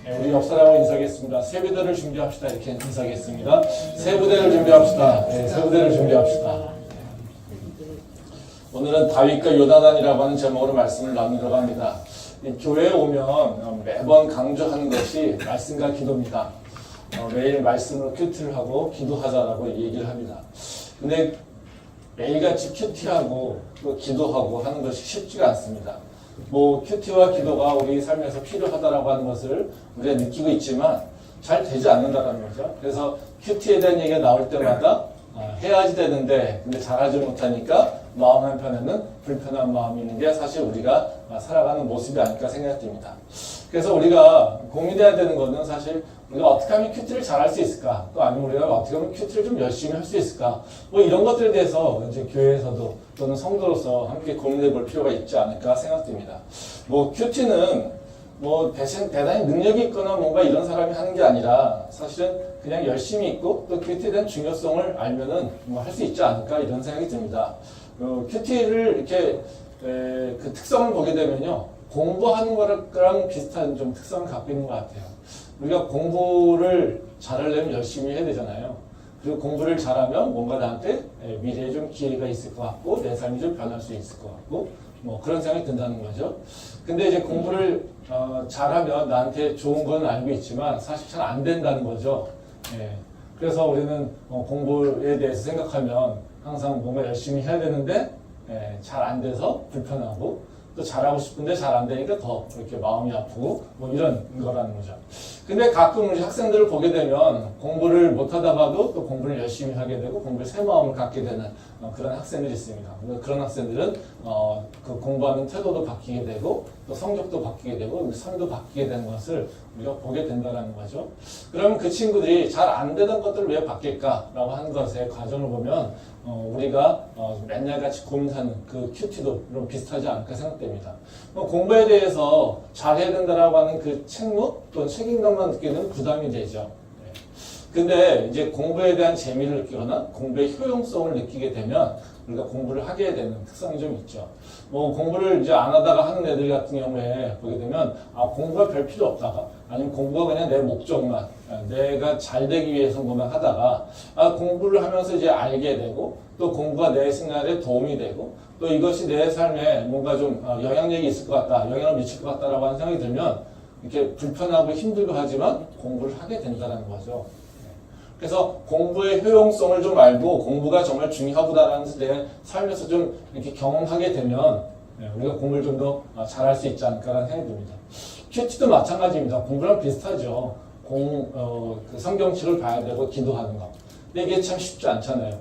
네, 우리 옆사람하고 인사하겠습니다. 세 부대를 준비합시다. 이렇게 인사하겠습니다. 세 부대를 준비합시다. 네, 세 부대를 준비합시다. 오늘은 다윗과 요나단이라고 하는 제목으로 말씀을 나누려고 합니다. 교회에 오면 매번 강조하는 것이 말씀과 기도입니다. 매일 말씀으로 큐티를 하고 기도하자라고 얘기를 합니다. 근데 매일같이 큐티하고 또 기도하고 하는 것이 쉽지가 않습니다. 뭐 큐티와 기도가 우리 삶에서 필요하다라고 하는 것을 우리가 느끼고 있지만 잘 되지 않는다는 거죠. 그래서 큐티에 대한 얘기가 나올 때마다 해야지 되는데 근데 잘하지 못하니까 마음 한편에는 불편한 마음이 있는 게 사실 우리가 살아가는 모습이 아닐까 생각됩니다. 그래서 우리가 고민해야 되는 것은 사실 우리가 어떻게 하면 큐티를 잘할 수 있을까? 또 아니면 우리가 어떻게 하면 큐티를 좀 열심히 할 수 있을까? 뭐 이런 것들에 대해서 이제 교회에서도 또는 성도로서 함께 고민해 볼 필요가 있지 않을까 생각됩니다. 뭐 큐티는 뭐 대단히 능력이 있거나 뭔가 이런 사람이 하는 게 아니라 사실은 그냥 열심히 있고 또 큐티에 대한 중요성을 알면은 뭐 할 수 있지 않을까 이런 생각이 듭니다. 큐티를 이렇게 그 특성을 보게 되면요. 공부하는 거랑 비슷한 좀 특성을 갖고 있는 것 같아요. 우리가 공부를 잘하려면 열심히 해야 되잖아요. 그리고 공부를 잘하면 뭔가 나한테 미래에 좀 기회가 있을 것 같고 내 삶이 좀 변할 수 있을 것 같고 뭐 그런 생각이 든다는 거죠. 근데 이제 공부를 잘하면 나한테 좋은 건 알고 있지만 사실 잘 안 된다는 거죠. 그래서 우리는 공부에 대해서 생각하면 항상 뭔가 열심히 해야 되는데 잘 안 돼서 불편하고 또 잘하고 싶은데 잘 안 되니까 더 이렇게 마음이 아프고 뭐 이런 거라는 거죠. 근데 가끔 우리 학생들을 보게 되면 공부를 못하다 봐도 또 공부를 열심히 하게 되고 공부에 새 마음을 갖게 되는 그런 학생들이 있습니다. 그런 학생들은 그 공부하는 태도도 바뀌게 되고 또 성적도 바뀌게 되고 삶도 바뀌게 되는 것을 우리가 보게 된다는 거죠. 그러면 그 친구들이 잘 안 되던 것들을 왜 바뀔까라고 하는 것의 과정을 보면 우리가 맨날 같이 고민하는 그 큐티도 좀 비슷하지 않을까 생각됩니다. 공부에 대해서 잘해야 된다라고 하는 그 책무 또는 책임감만 느끼는 부담이 되죠. 근데 이제 공부에 대한 재미를 느끼거나 공부의 효용성을 느끼게 되면 우리가 공부를 하게 되는 특성이 좀 있죠. 뭐 공부를 이제 안 하다가 하는 애들 같은 경우에 보게 되면 공부가 별 필요 없다가 아니면 공부가 그냥 내 목적만 내가 잘 되기 위해서 뭐만 하다가 공부를 하면서 이제 알게 되고 또 공부가 내 생활에 도움이 되고 또 이것이 내 삶에 뭔가 좀 영향력이 있을 것 같다, 영향을 미칠 것 같다라고 하는 생각이 들면 이렇게 불편하고 힘들고 하지만 공부를 하게 된다는 거죠. 그래서 공부의 효용성을 좀 알고 공부가 정말 중요하다라는 것을 내 삶에서 좀 이렇게 경험하게 되면 우리가 공부를 좀 더 잘할 수 있지 않을까라는 생각이 듭니다. 큐티도 마찬가지입니다. 공부랑 비슷하죠. 그 성경책을 봐야 되고 기도하는 거. 근데 이게 참 쉽지 않잖아요.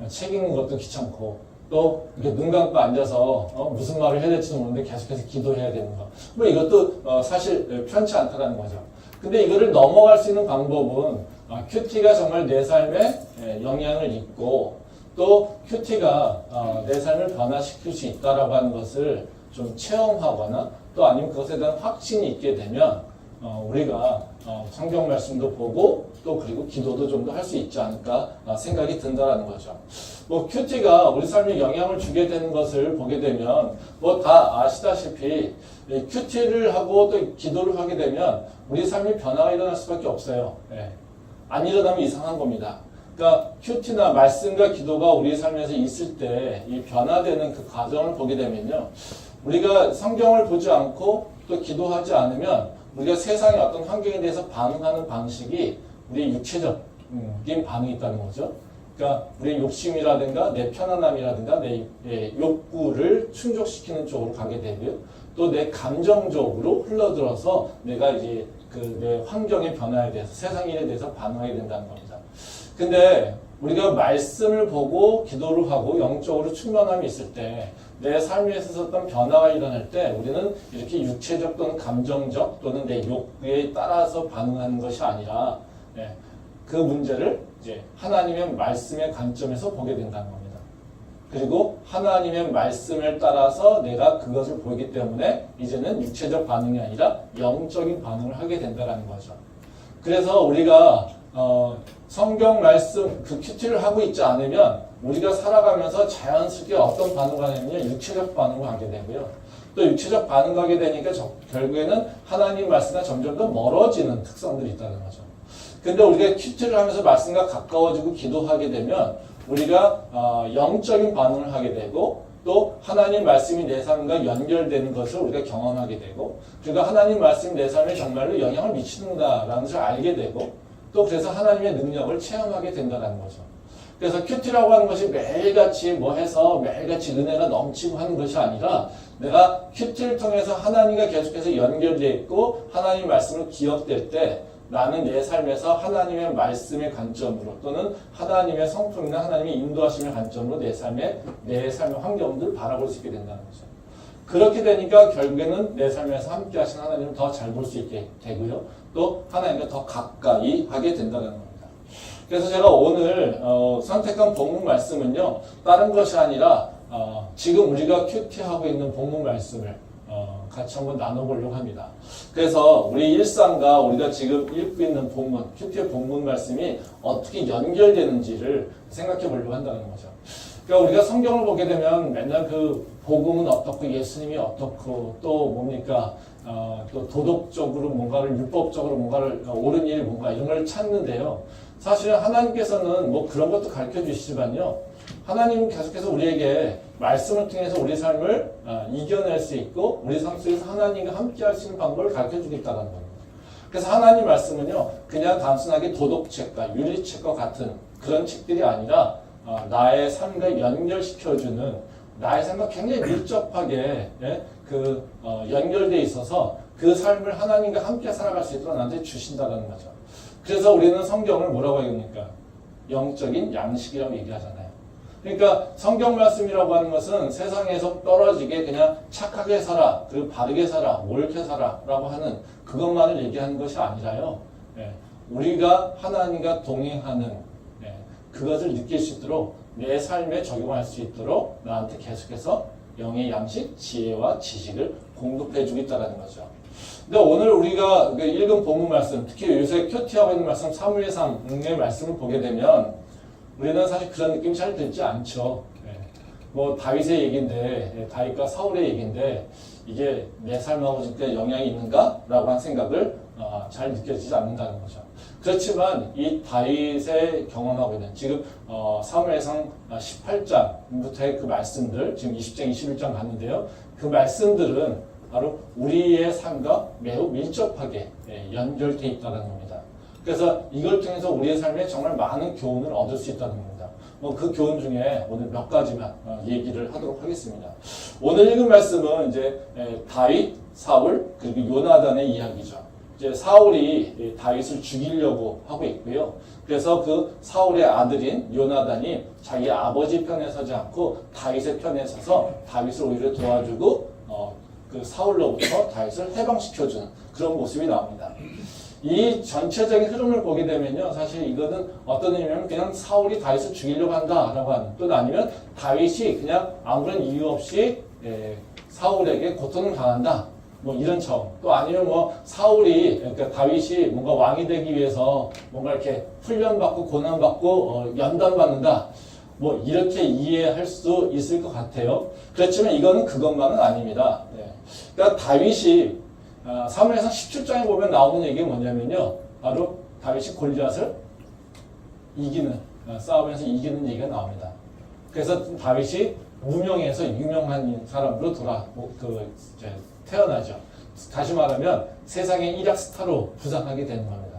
책 읽는 것도 귀찮고 또 이렇게 눈 감고 앉아서 무슨 말을 해야 될지도 모르는데 계속해서 기도해야 되는 거. 뭐 이것도 사실 편치 않다는 거죠. 근데 이거를 넘어갈 수 있는 방법은 큐티가 정말 내 삶에 영향을 있고 또 큐티가 내 삶을 변화시킬 수 있다라고 하는 것을 좀 체험하거나 또 아니면 그것에 대한 확신이 있게 되면 우리가 성경 말씀도 보고 또 그리고 기도도 좀 더 할 수 있지 않을까 생각이 든다라는 거죠. 뭐 큐티가 우리 삶에 영향을 주게 되는 것을 보게 되면 뭐 다 아시다시피 큐티를 하고 또 기도를 하게 되면 우리 삶이 변화가 일어날 수밖에 없어요. 안 일어나면 이상한 겁니다. 그러니까 큐티나 말씀과 기도가 우리 삶에서 있을 때 이 변화되는 그 과정을 보게 되면요. 우리가 성경을 보지 않고 또 기도하지 않으면 우리가 세상의 어떤 환경에 대해서 반응하는 방식이 우리의 육체적인 반응이 있다는 거죠. 그러니까 우리의 욕심이라든가 내 편안함이라든가 내 욕구를 충족시키는 쪽으로 가게 되고요. 또 내 감정적으로 흘러들어서 내가 이제 내 환경의 변화에 대해서 세상 일에 대해서 반응하게 된다는 겁니다. 근데 우리가 말씀을 보고 기도를 하고 영적으로 충만함이 있을 때 내 삶에 있어서 어떤 변화가 일어날 때 우리는 이렇게 육체적 또는 감정적 또는 내 욕구에 따라서 반응하는 것이 아니라 그 문제를 이제 하나님의 말씀의 관점에서 보게 된다는 겁니다. 그리고 하나님의 말씀을 따라서 내가 그것을 보기 때문에 이제는 육체적 반응이 아니라 영적인 반응을 하게 된다는 거죠. 그래서 우리가 성경 말씀 그 큐티를 하고 있지 않으면 우리가 살아가면서 자연스럽게 어떤 반응을 하냐면요. 육체적 반응을 하게 되고요. 또 육체적 반응을 하게 되니까 결국에는 하나님 말씀과 점점 더 멀어지는 특성들이 있다는 거죠. 근데 우리가 큐티를 하면서 말씀과 가까워지고 기도하게 되면 우리가 영적인 반응을 하게 되고 또 하나님 말씀이 내 삶과 연결되는 것을 우리가 경험하게 되고 그러니까 하나님 말씀이 내 삶에 정말로 영향을 미치는구나라는 것을 알게 되고 또 그래서 하나님의 능력을 체험하게 된다는 거죠. 그래서 큐티라고 하는 것이 매일같이 뭐 해서 매일같이 은혜가 넘치고 하는 것이 아니라 내가 큐티를 통해서 하나님과 계속해서 연결되어 있고 하나님 말씀을 기억될 때 나는 내 삶에서 하나님의 말씀의 관점으로 또는 하나님의 성품이나 하나님의 인도하심의 관점으로 내 삶의 환경들을 바라볼 수 있게 된다는 거죠. 그렇게 되니까 결국에는 내 삶에서 함께 하신 하나님을 더 잘 볼 수 있게 되고요. 또 하나님과 더 가까이 하게 된다는 겁니다. 그래서 제가 오늘 선택한 본문 말씀은요. 다른 것이 아니라 지금 우리가 큐티하고 있는 본문 말씀을 같이 한번 나눠보려고 합니다. 그래서 우리 일상과 우리가 지금 읽고 있는 본문, 큐티의 본문 말씀이 어떻게 연결되는지를 생각해 보려고 한다는 거죠. 그러니까 우리가 성경을 보게 되면 맨날 그 복음은 어떻고 예수님이 어떻고 또 뭡니까 또 도덕적으로 뭔가를 율법적으로 뭔가를 옳은 일 뭔가 이런 걸 찾는데요. 사실은 하나님께서는 뭐 그런 것도 가르쳐 주시지만요. 하나님은 계속해서 우리에게 말씀을 통해서 우리 삶을 이겨낼 수 있고 우리 삶 속에서 하나님과 함께 할 수 있는 방법을 가르쳐 주겠다는 겁니다. 그래서 하나님 말씀은요. 그냥 단순하게 도덕책과 윤리책과 같은 그런 책들이 아니라 나의 삶과 연결시켜주는 나의 삶과 굉장히 밀접하게 연결되어 있어서 그 삶을 하나님과 함께 살아갈 수 있도록 나한테 주신다는 거죠. 그래서 우리는 성경을 뭐라고 합니까? 영적인 양식이라고 얘기하잖아요. 그러니까 성경 말씀이라고 하는 것은 세상에서 떨어지게 그냥 착하게 살아, 그리고 바르게 살아, 옳게 살아 라고 하는 그것만을 얘기하는 것이 아니라요. 우리가 하나님과 동행하는 그것을 느낄 수 있도록 내 삶에 적용할 수 있도록 나한테 계속해서 영의 양식, 지혜와 지식을 공급해 주겠다는 거죠. 근데 오늘 우리가 읽은 본문 말씀, 특히 요새 큐티하고 있는 말씀, 사무엘상의 말씀을 보게 되면 우리는 사실 그런 느낌이 잘 들지 않죠. 뭐 다윗의 얘기인데, 다윗과 사울의 얘기인데 이게 내 삶하고 진짜 영향이 있는가? 라고 한 생각을 잘 느껴지지 않는다는 거죠. 그렇지만 이 다윗의 경험하고 있는 지금 사무엘상 18장부터의 그 말씀들, 지금 20장, 21장 갔는데요. 그 말씀들은 바로 우리의 삶과 매우 밀접하게 연결되어 있다는 겁니다. 그래서 이걸 통해서 우리의 삶에 정말 많은 교훈을 얻을 수 있다는 겁니다. 그 교훈 중에 오늘 몇 가지만 얘기를 하도록 하겠습니다. 오늘 읽은 말씀은 이제 다윗, 사울, 그리고 요나단의 이야기죠. 이제 사울이 다윗을 죽이려고 하고 있고요. 그래서 그 사울의 아들인 요나단이 자기 아버지 편에 서지 않고 다윗의 편에 서서 다윗을 오히려 도와주고 그 사울로부터 다윗을 해방시켜주는 그런 모습이 나옵니다. 이 전체적인 흐름을 보게 되면요. 사실 이거는 어떤 의미냐면 그냥 사울이 다윗을 죽이려고 한다라고 하는 또 아니면 다윗이 그냥 아무런 이유 없이 사울에게 고통을 당한다. 뭐 이런 차원. 또 아니면 뭐 사울이 그러니까 다윗이 뭔가 왕이 되기 위해서 뭔가 이렇게 훈련받고 고난받고 연단받는다. 뭐 이렇게 이해할 수 있을 것 같아요. 그렇지만 이거는 그것만은 아닙니다. 그러니까 다윗이 사무엘상 17장에 보면 나오는 얘기가 뭐냐면요. 바로 다윗이 골리앗을 이기는 싸움에서 이기는 얘기가 나옵니다. 그래서 다윗이 무명에서 유명한 사람으로 태어나죠. 다시 말하면 세상의 일약 스타로 부상하게 되는 겁니다.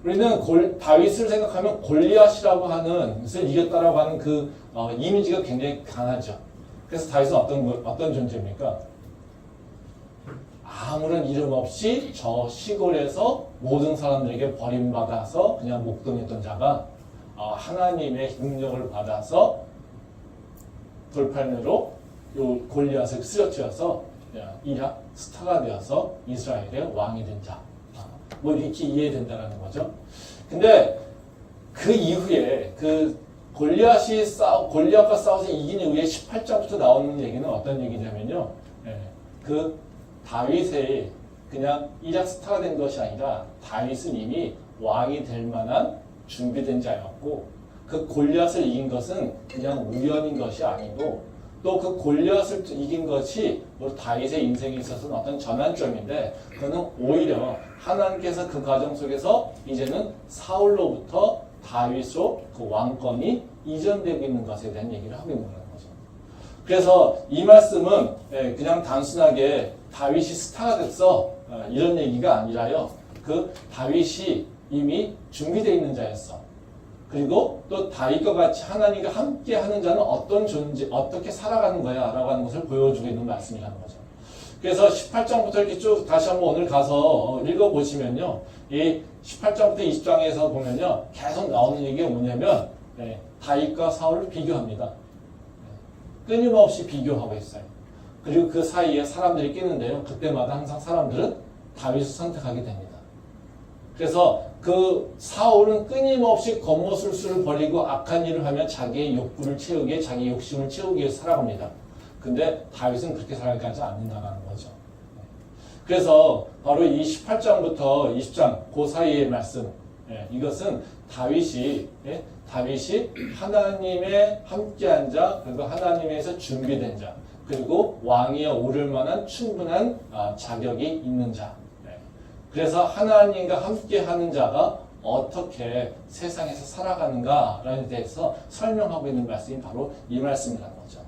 우리는 다윗을 생각하면 골리앗이라고 하는 것을 이겼다라고 하는 그 이미지가 굉장히 강하죠. 그래서 다윗은 어떤 존재입니까? 아무런 이름 없이 저 시골에서 모든 사람들에게 버림받아서 그냥 목동했던 자가 하나님의 능력을 받아서 돌팔매로 요 골리앗을 쓰러뜨려서 일약 스타가 되어서 이스라엘의 왕이 된 자. 뭐 이렇게 이해된다는 거죠. 근데 그 이후에 그 골리앗과 싸워서 이긴 이후에 18장부터 나오는 얘기는 어떤 얘기냐면요. 그 다윗의 그냥 일약 스타가 된 것이 아니라 다윗은 이미 왕이 될 만한 준비된 자였고 그 골리앗을 이긴 것은 그냥 우연인 것이 아니고 또 그 골리앗을 이긴 것이 우리 다윗의 인생에 있어서는 어떤 전환점인데 그거는 오히려 하나님께서 그 과정 속에서 이제는 사울로부터 다윗으로 그 왕권이 이전되고 있는 것에 대한 얘기를 하고 있는 거죠. 그래서 이 말씀은 그냥 단순하게 다윗이 스타가 됐어 이런 얘기가 아니라요. 그 다윗이 이미 준비되어 있는 자였어. 그리고 또 다윗과 같이 하나님과 함께 하는 자는 어떤 존재, 어떻게 살아가는 거야 라고 하는 것을 보여주고 있는 말씀이라는 거죠. 그래서 18장부터 이렇게 쭉 다시 한번 오늘 가서 읽어보시면요. 이 18장부터 20장에서 보면요. 계속 나오는 얘기가 뭐냐면 다윗과 사울을 비교합니다. 끊임없이 비교하고 있어요. 그리고 그 사이에 사람들이 끼는데요. 그때마다 항상 사람들은 다윗을 선택하게 됩니다. 그래서 그 사울은 끊임없이 겉모술수를 벌이고 악한 일을 하면 자기의 욕구를 채우기, 자기 욕심을 채우기 위해서 살아갑니다. 근데 다윗은 그렇게 살아가지 않는다는 거죠. 그래서 바로 이 18장부터 20장 그 사이의 말씀, 이것은 다윗이 하나님의 함께한 자, 그리고 하나님에서 준비된 자, 그리고 왕위에 오를 만한 충분한 자격이 있는 자. 그래서 하나님과 함께하는 자가 어떻게 세상에서 살아가는가에 대해서 설명하고 있는 말씀이 바로 이 말씀이라는 거죠.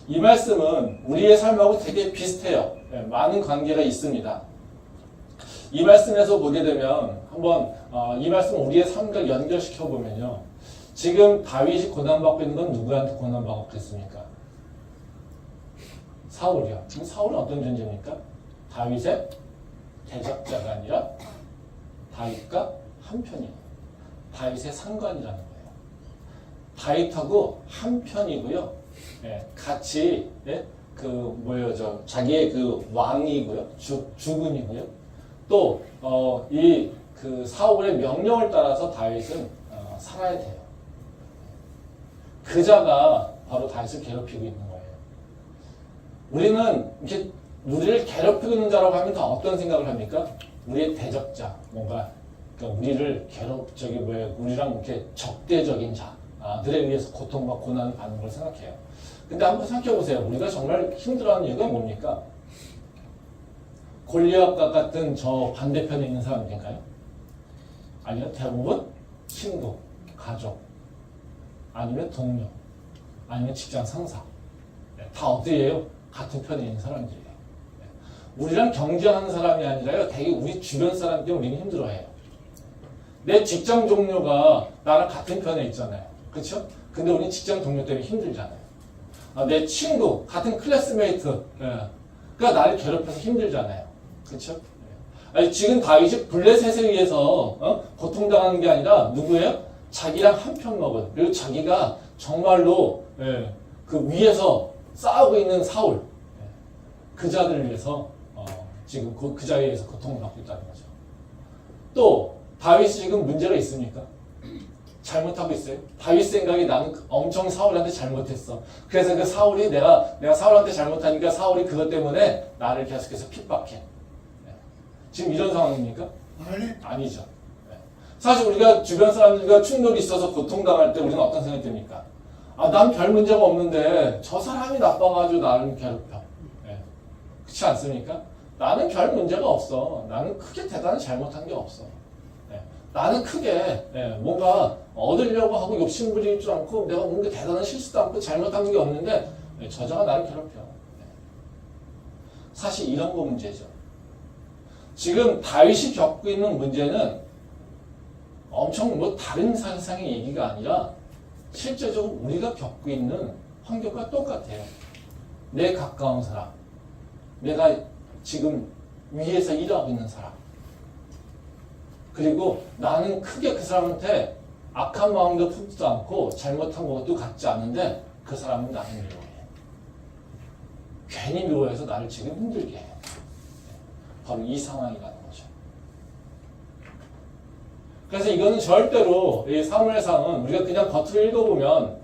이 말씀은 우리의 삶하고 되게 비슷해요. 많은 관계가 있습니다. 이 말씀에서 보게 되면 한번 이 말씀을 우리의 삶과 연결시켜 보면요. 지금 다윗이 고난받고 있는 건 누구한테 고난받고 있습니까? 사울이요. 그럼 사울은 어떤 존재입니까? 다윗의 대적자가 아니라 다윗과 한편이에요. 다윗의 상관이라는 거예요. 다윗하고 한편이고요. 같이 자기의 그 왕이고요. 주군이고요. 또 이 그 사울의 명령을 따라서 다윗은 살아야 돼요. 그 자가 바로 다윗을 괴롭히고 있는 거예요. 우리는 이렇게 우리를 괴롭히고 있는 자라고 하면 다 어떤 생각을 합니까? 우리의 대적자, 뭔가 그러니까 우리를 우리랑 이렇게 적대적인 자들에 의해서 고통과 고난을 받는 걸 생각해요. 근데 한번 생각해 보세요. 우리가 정말 힘들어하는 이유가 뭡니까? 골리앗과 같은 저 반대편에 있는 사람들인가요? 아니요, 대부분 친구, 가족, 아니면 동료, 아니면 직장 상사. 다 어디예요? 같은 편에 있는 사람들이에요. 우리랑 경쟁하는 사람이 아니라요. 되게 우리 주변 사람 때문에 우리는 힘들어해요. 내 직장 동료가 나랑 같은 편에 있잖아요. 그렇죠? 근데 우리는 직장 동료 때문에 힘들잖아요. 내 친구, 같은 클래스메이트, 그러니까 나를 괴롭혀서 힘들잖아요. 그렇죠? 아니, 지금 다윗이 블레셋에 의해서 고통당하는 게 아니라 누구예요? 자기랑 한편 먹은, 그리고 자기가 정말로 그 위에서 싸우고 있는 사울, 그 자들을 위해서 지금 그 자에 의해서 고통을 받고 있다는 거죠. 또 다윗이 지금 문제가 있습니까? 잘못하고 있어요. 다윗 생각이 나는 엄청 사울한테 잘못했어. 그래서 그 사울이 내가 사울한테 잘못하니까 사울이 그것 때문에 나를 계속해서 핍박해. 지금 이런 상황입니까? 아니죠. 사실 우리가 주변 사람들과 충돌이 있어서 고통당할 때 우리는 어떤 생각이 듭니까? 난 별 문제가 없는데 저 사람이 나빠가지고 나를 괴롭혀. 그렇지 않습니까? 나는 별 문제가 없어. 나는 크게 대단히 잘못한 게 없어. 나는 크게 뭔가 얻으려고 하고 욕심부리지 않고 내가 뭔가 대단한 실수도 않고 잘못한 게 없는데 저자가 나를 괴롭혀. 사실 이런 거 문제죠. 지금 다윗이 겪고 있는 문제는 엄청 다른 세상의 얘기가 아니라 실제적으로 우리가 겪고 있는 환경과 똑같아요. 내 가까운 사람, 내가 지금 위에서 일하고 있는 사람, 그리고 나는 크게 그 사람한테 악한 마음도 품지도 않고 잘못한 것도 같지 않은데 그 사람은 나를 미워해. 괜히 미워해서 나를 지금 힘들게 해. 바로 이 상황이라는 거죠. 그래서 이거는 절대로 이 사무엘상은 우리가 그냥 겉으로 읽어보면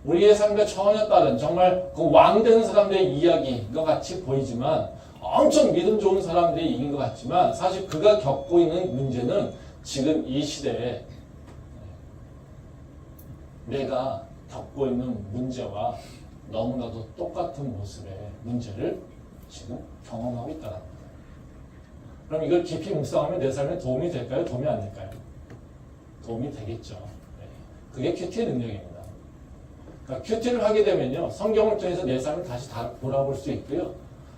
우리의 삶과 전혀 다른 정말 그 왕 되는 사람들의 이야기가 같이 보이지만 엄청 믿음 좋은 사람들이 이긴 것 같지만 사실 그가 겪고 있는 문제는 지금 이 시대에 내가 겪고 있는 문제와 너무나도 똑같은 모습의 문제를 지금 경험하고 있다는 거예요. 그럼 이걸 깊이 묵상하면 내 삶에 도움이 될까요? 도움이 안 될까요? 도움이 되겠죠. 네. 그게 큐티의 능력입니다. 그러니까 큐티를 하게 되면요, 성경을 통해서 내 삶을 다시 돌아볼 수 있고요.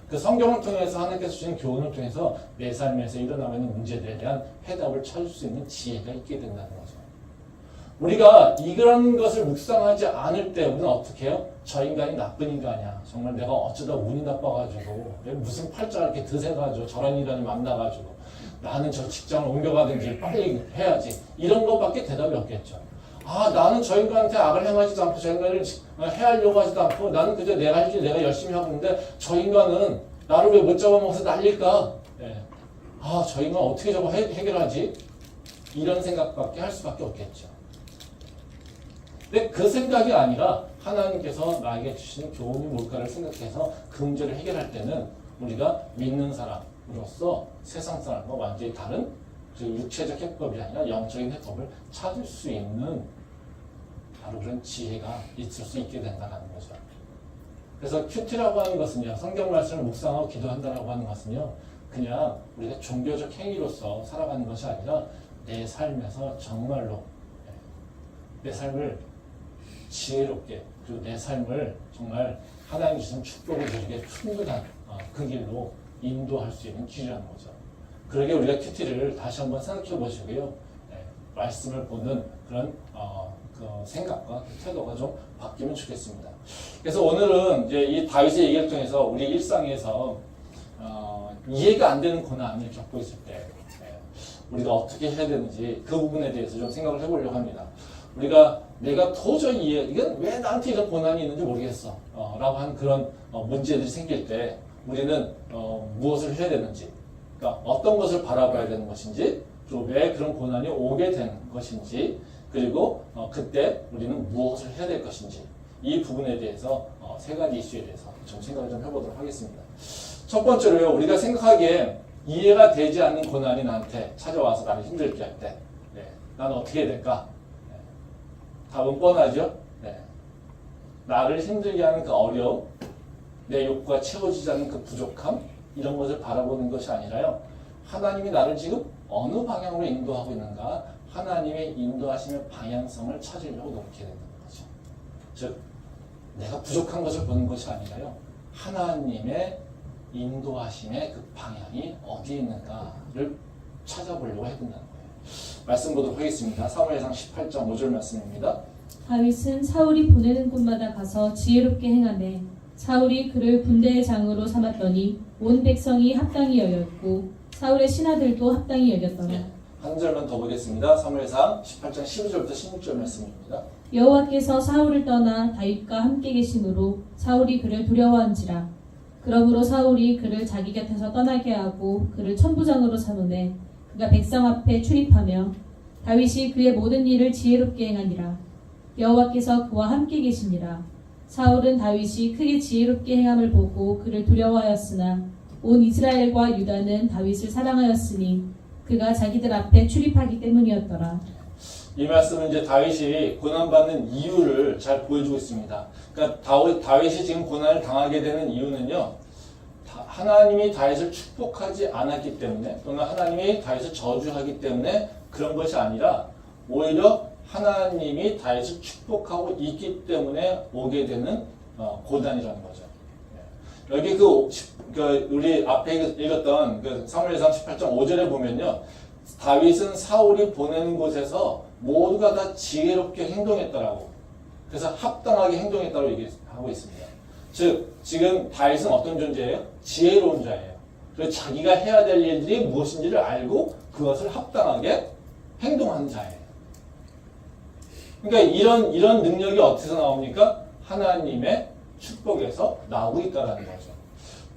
그 성경을 통해서 하나님께서 주신 교훈을 통해서 내 삶에서 일어나고 있는 문제들에 대한 해답을 찾을 수 있는 지혜가 있게 된다는 거죠. 우리가 이런 것을 묵상하지 않을 때 우리는 어떻게 해요? 저 인간이 나쁜 인간이야. 정말 내가 어쩌다 운이 나빠가지고 무슨 팔자가 이렇게 드세가지고 저런 인간을 만나가지고 나는 저 직장을 옮겨가든지 빨리 해야지. 이런 것밖에 대답이 없겠죠. 아, 나는 저 인간한테 악을 행하지도 않고 저 인간을 해하려고 하지도 않고 나는 그저 내가 할 일 내가 열심히 하고 있는데 저 인간은 나를 왜 못 잡아먹어서 난릴까? 네. 아, 저 인간 어떻게 저거 해결하지? 이런 생각밖에 할 수밖에 없겠죠. 근데 그 생각이 아니라 하나님께서 나에게 주시는 교훈이 뭘까를 생각해서 그 문제를 해결할 때는 우리가 믿는 사람으로서 세상 사람과 완전히 다른 그 육체적 해법이 아니라 영적인 해법을 찾을 수 있는 바로 그런 지혜가 있을 수 있게 된다는 거죠. 그래서 큐티라고 하는 것은요, 성경 말씀을 묵상하고 기도한다라고 하는 것은요, 그냥 우리가 종교적 행위로서 살아가는 것이 아니라 내 삶에서 정말로 내 삶을 지혜롭게 그리고 내 삶을 정말 하나님 주신 축복을 누리게 충분한 그 길로 인도할 수 있는 길이라는 거죠. 그러게 우리가 큐티를 다시 한번 생각해 보시고요. 말씀을 보는 그런 그 생각과 그 태도가 좀 바뀌면 좋겠습니다. 그래서 오늘은 이제 이 다윗의 얘기를 통해서 우리 일상에서 이해가 안 되는 고난을 겪고 있을 때 우리가 어떻게 해야 되는지 그 부분에 대해서 좀 생각을 해보려고 합니다. 우리가 내가 도저히 이건 왜 나한테 이런 고난이 있는지 모르겠어 라고 하는 그런 문제들이 생길 때 우리는 무엇을 해야 되는지, 그러니까 어떤 것을 바라봐야 되는 것인지, 그리고 왜 그런 고난이 오게 되는 것인지, 그리고 그때 우리는 무엇을 해야 될 것인지, 이 부분에 대해서 세 가지 이슈에 대해서 좀 생각을 좀 해보도록 하겠습니다. 첫 번째로요, 우리가 생각하기에 이해가 되지 않는 고난이 나한테 찾아와서 나를 힘들게 할 때, 나는 어떻게 해야 될까? 답은 뻔하죠? 나를 힘들게 하는 그 어려움, 내 욕구가 채워지지 않는 그 부족함, 이런 것을 바라보는 것이 아니라요, 하나님이 나를 지금 어느 방향으로 인도하고 있는가, 하나님의 인도하심의 방향성을 찾으려고 노력해야 된다는 거죠. 즉, 내가 부족한 것을 보는 것이 아니라요, 하나님의 인도하심의 그 방향이 어디에 있는가를 찾아보려고 해야 된다는 거예요. 말씀 보도록 하겠습니다. 사무엘상 18장 5절 말씀입니다. 다윗은 사울이 보내는 곳마다 가서 지혜롭게 행하매 사울이 그를 군대의 장으로 삼았더니 온 백성이 합당히 여겼고 사울의 신하들도 합당히 여겼더라. 한 절만 더 보겠습니다. 사무엘상 18장 12절부터 16절 말씀입니다. 여호와께서 사울을 떠나 다윗과 함께 계심으로 사울이 그를 두려워한지라. 그러므로 사울이 그를 자기 곁에서 떠나게 하고 그를 천부장으로 삼으매 그가 백성 앞에 출입하며 다윗이 그의 모든 일을 지혜롭게 행하니라. 여호와께서 그와 함께 계시니라. 사울은 다윗이 크게 지혜롭게 행함을 보고 그를 두려워하였으나 온 이스라엘과 유다는 다윗을 사랑하였으니 그가 자기들 앞에 출입하기 때문이었더라. 이 말씀은 이제 다윗이 고난받는 이유를 잘 보여주고 있습니다. 그러니까 다윗이 지금 고난을 당하게 되는 이유는요, 하나님이 다윗을 축복하지 않았기 때문에, 또는 하나님이 다윗을 저주하기 때문에 그런 것이 아니라 오히려 하나님이 다윗을 축복하고 있기 때문에 오게 되는 고난이라는 거죠. 여기 우리 앞에 읽었던 그 사무엘상 18장 5절에 보면요, 다윗은 사울이 보내는 곳에서 모두가 다 지혜롭게 행동했다라고, 그래서 합당하게 행동했다고 얘기하고 있습니다. 즉, 지금 다윗은 어떤 존재예요? 지혜로운 자예요. 그래서 자기가 해야 될 일들이 무엇인지를 알고 그것을 합당하게 행동하는 자예요. 그러니까 이런 능력이 어디서 나옵니까? 하나님의 축복에서 나오고 있다는 거죠.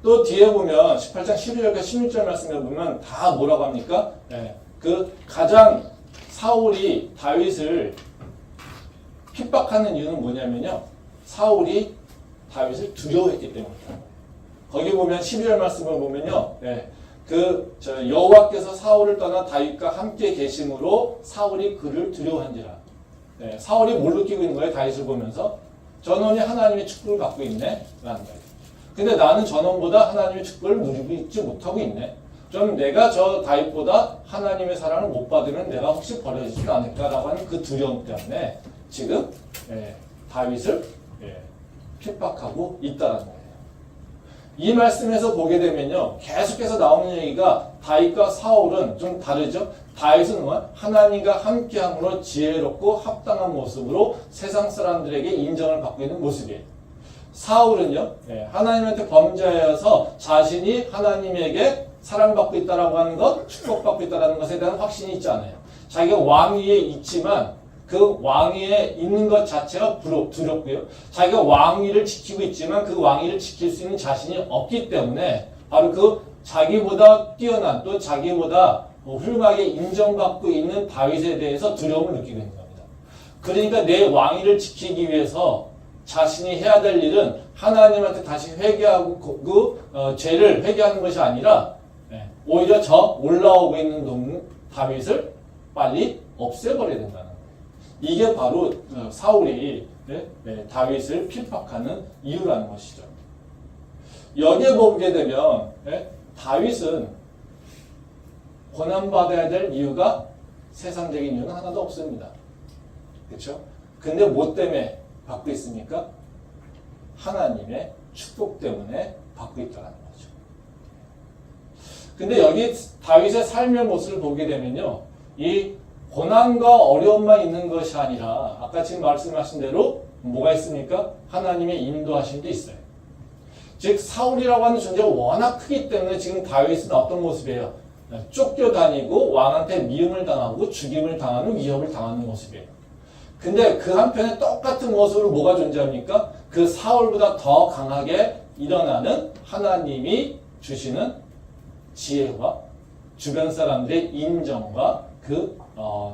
또 뒤에 보면 18장 12절과 16절 말씀에 보면 다 뭐라고 합니까? 그 가장 사울이 다윗을 핍박하는 이유는 뭐냐면요, 사울이 다윗을 두려워했기 때문이다. 거기 보면 12절 말씀을 보면요, 여호와께서 사울을 떠나 다윗과 함께 계심으로 사울이 그를 두려워한지라. 사울이 뭘 느끼고 있는 거예요? 다윗을 보면서 전원이 하나님의 축복을 받고 있네 라는 거예요. 근데 나는 전원보다 하나님의 축복을 누리고 있지 못하고 있네. 좀 내가 저 다윗보다 하나님의 사랑을 못 받으면 내가 혹시 버려지지 않을까라고 하는 그 두려움 때문에 지금 다윗을 핍박하고 있다는 거예요. 이 말씀에서 보게 되면요, 계속해서 나오는 얘기가 다윗과 사울은 좀 다르죠. 다윗은 하나님과 함께함으로 지혜롭고 합당한 모습으로 세상 사람들에게 인정을 받고 있는 모습이에요. 사울은요, 하나님한테 범죄하여서 자신이 하나님에게 사랑받고 있다라고 하는 것, 축복받고 있다라는 것에 대한 확신이 있지 않아요. 자기가 왕위에 있지만 그 왕위에 있는 것 자체가 두렵고요. 자기가 왕위를 지키고 있지만 그 왕위를 지킬 수 있는 자신이 없기 때문에 바로 그 자기보다 뛰어난 또 자기보다 훌륭하게 인정받고 있는 다윗에 대해서 두려움을 느끼게 되는 겁니다. 그러니까 내 왕위를 지키기 위해서 자신이 해야 될 일은 하나님한테 다시 회개하고 죄를 회개하는 것이 아니라 오히려 저 올라오고 있는 다윗을 빨리 없애버려야 된다는 거예요. 이게 바로 사울이 다윗을 핍박하는 이유라는 것이죠. 여기에 보게 되면 다윗은 고난받아야 될 이유가 세상적인 이유는 하나도 없습니다. 그렇죠? 근데 뭐 때문에 받고 있습니까? 하나님의 축복 때문에 받고 있다는 거죠. 근데 여기 다윗의 삶의 모습을 보게 되면요, 이 고난과 어려움만 있는 것이 아니라 아까 지금 말씀하신 대로 뭐가 있습니까? 하나님의 인도하심도 있어요. 즉 사울이라고 하는 존재가 워낙 크기 때문에 지금 다윗은 어떤 모습이에요? 쫓겨다니고 왕한테 미움을 당하고 죽임을 당하는 위협을 당하는 모습이에요. 근데 그 한편에 똑같은 모습으로 뭐가 존재합니까? 그 사울보다 더 강하게 일어나는 하나님이 주시는 지혜와 주변 사람들의 인정과 그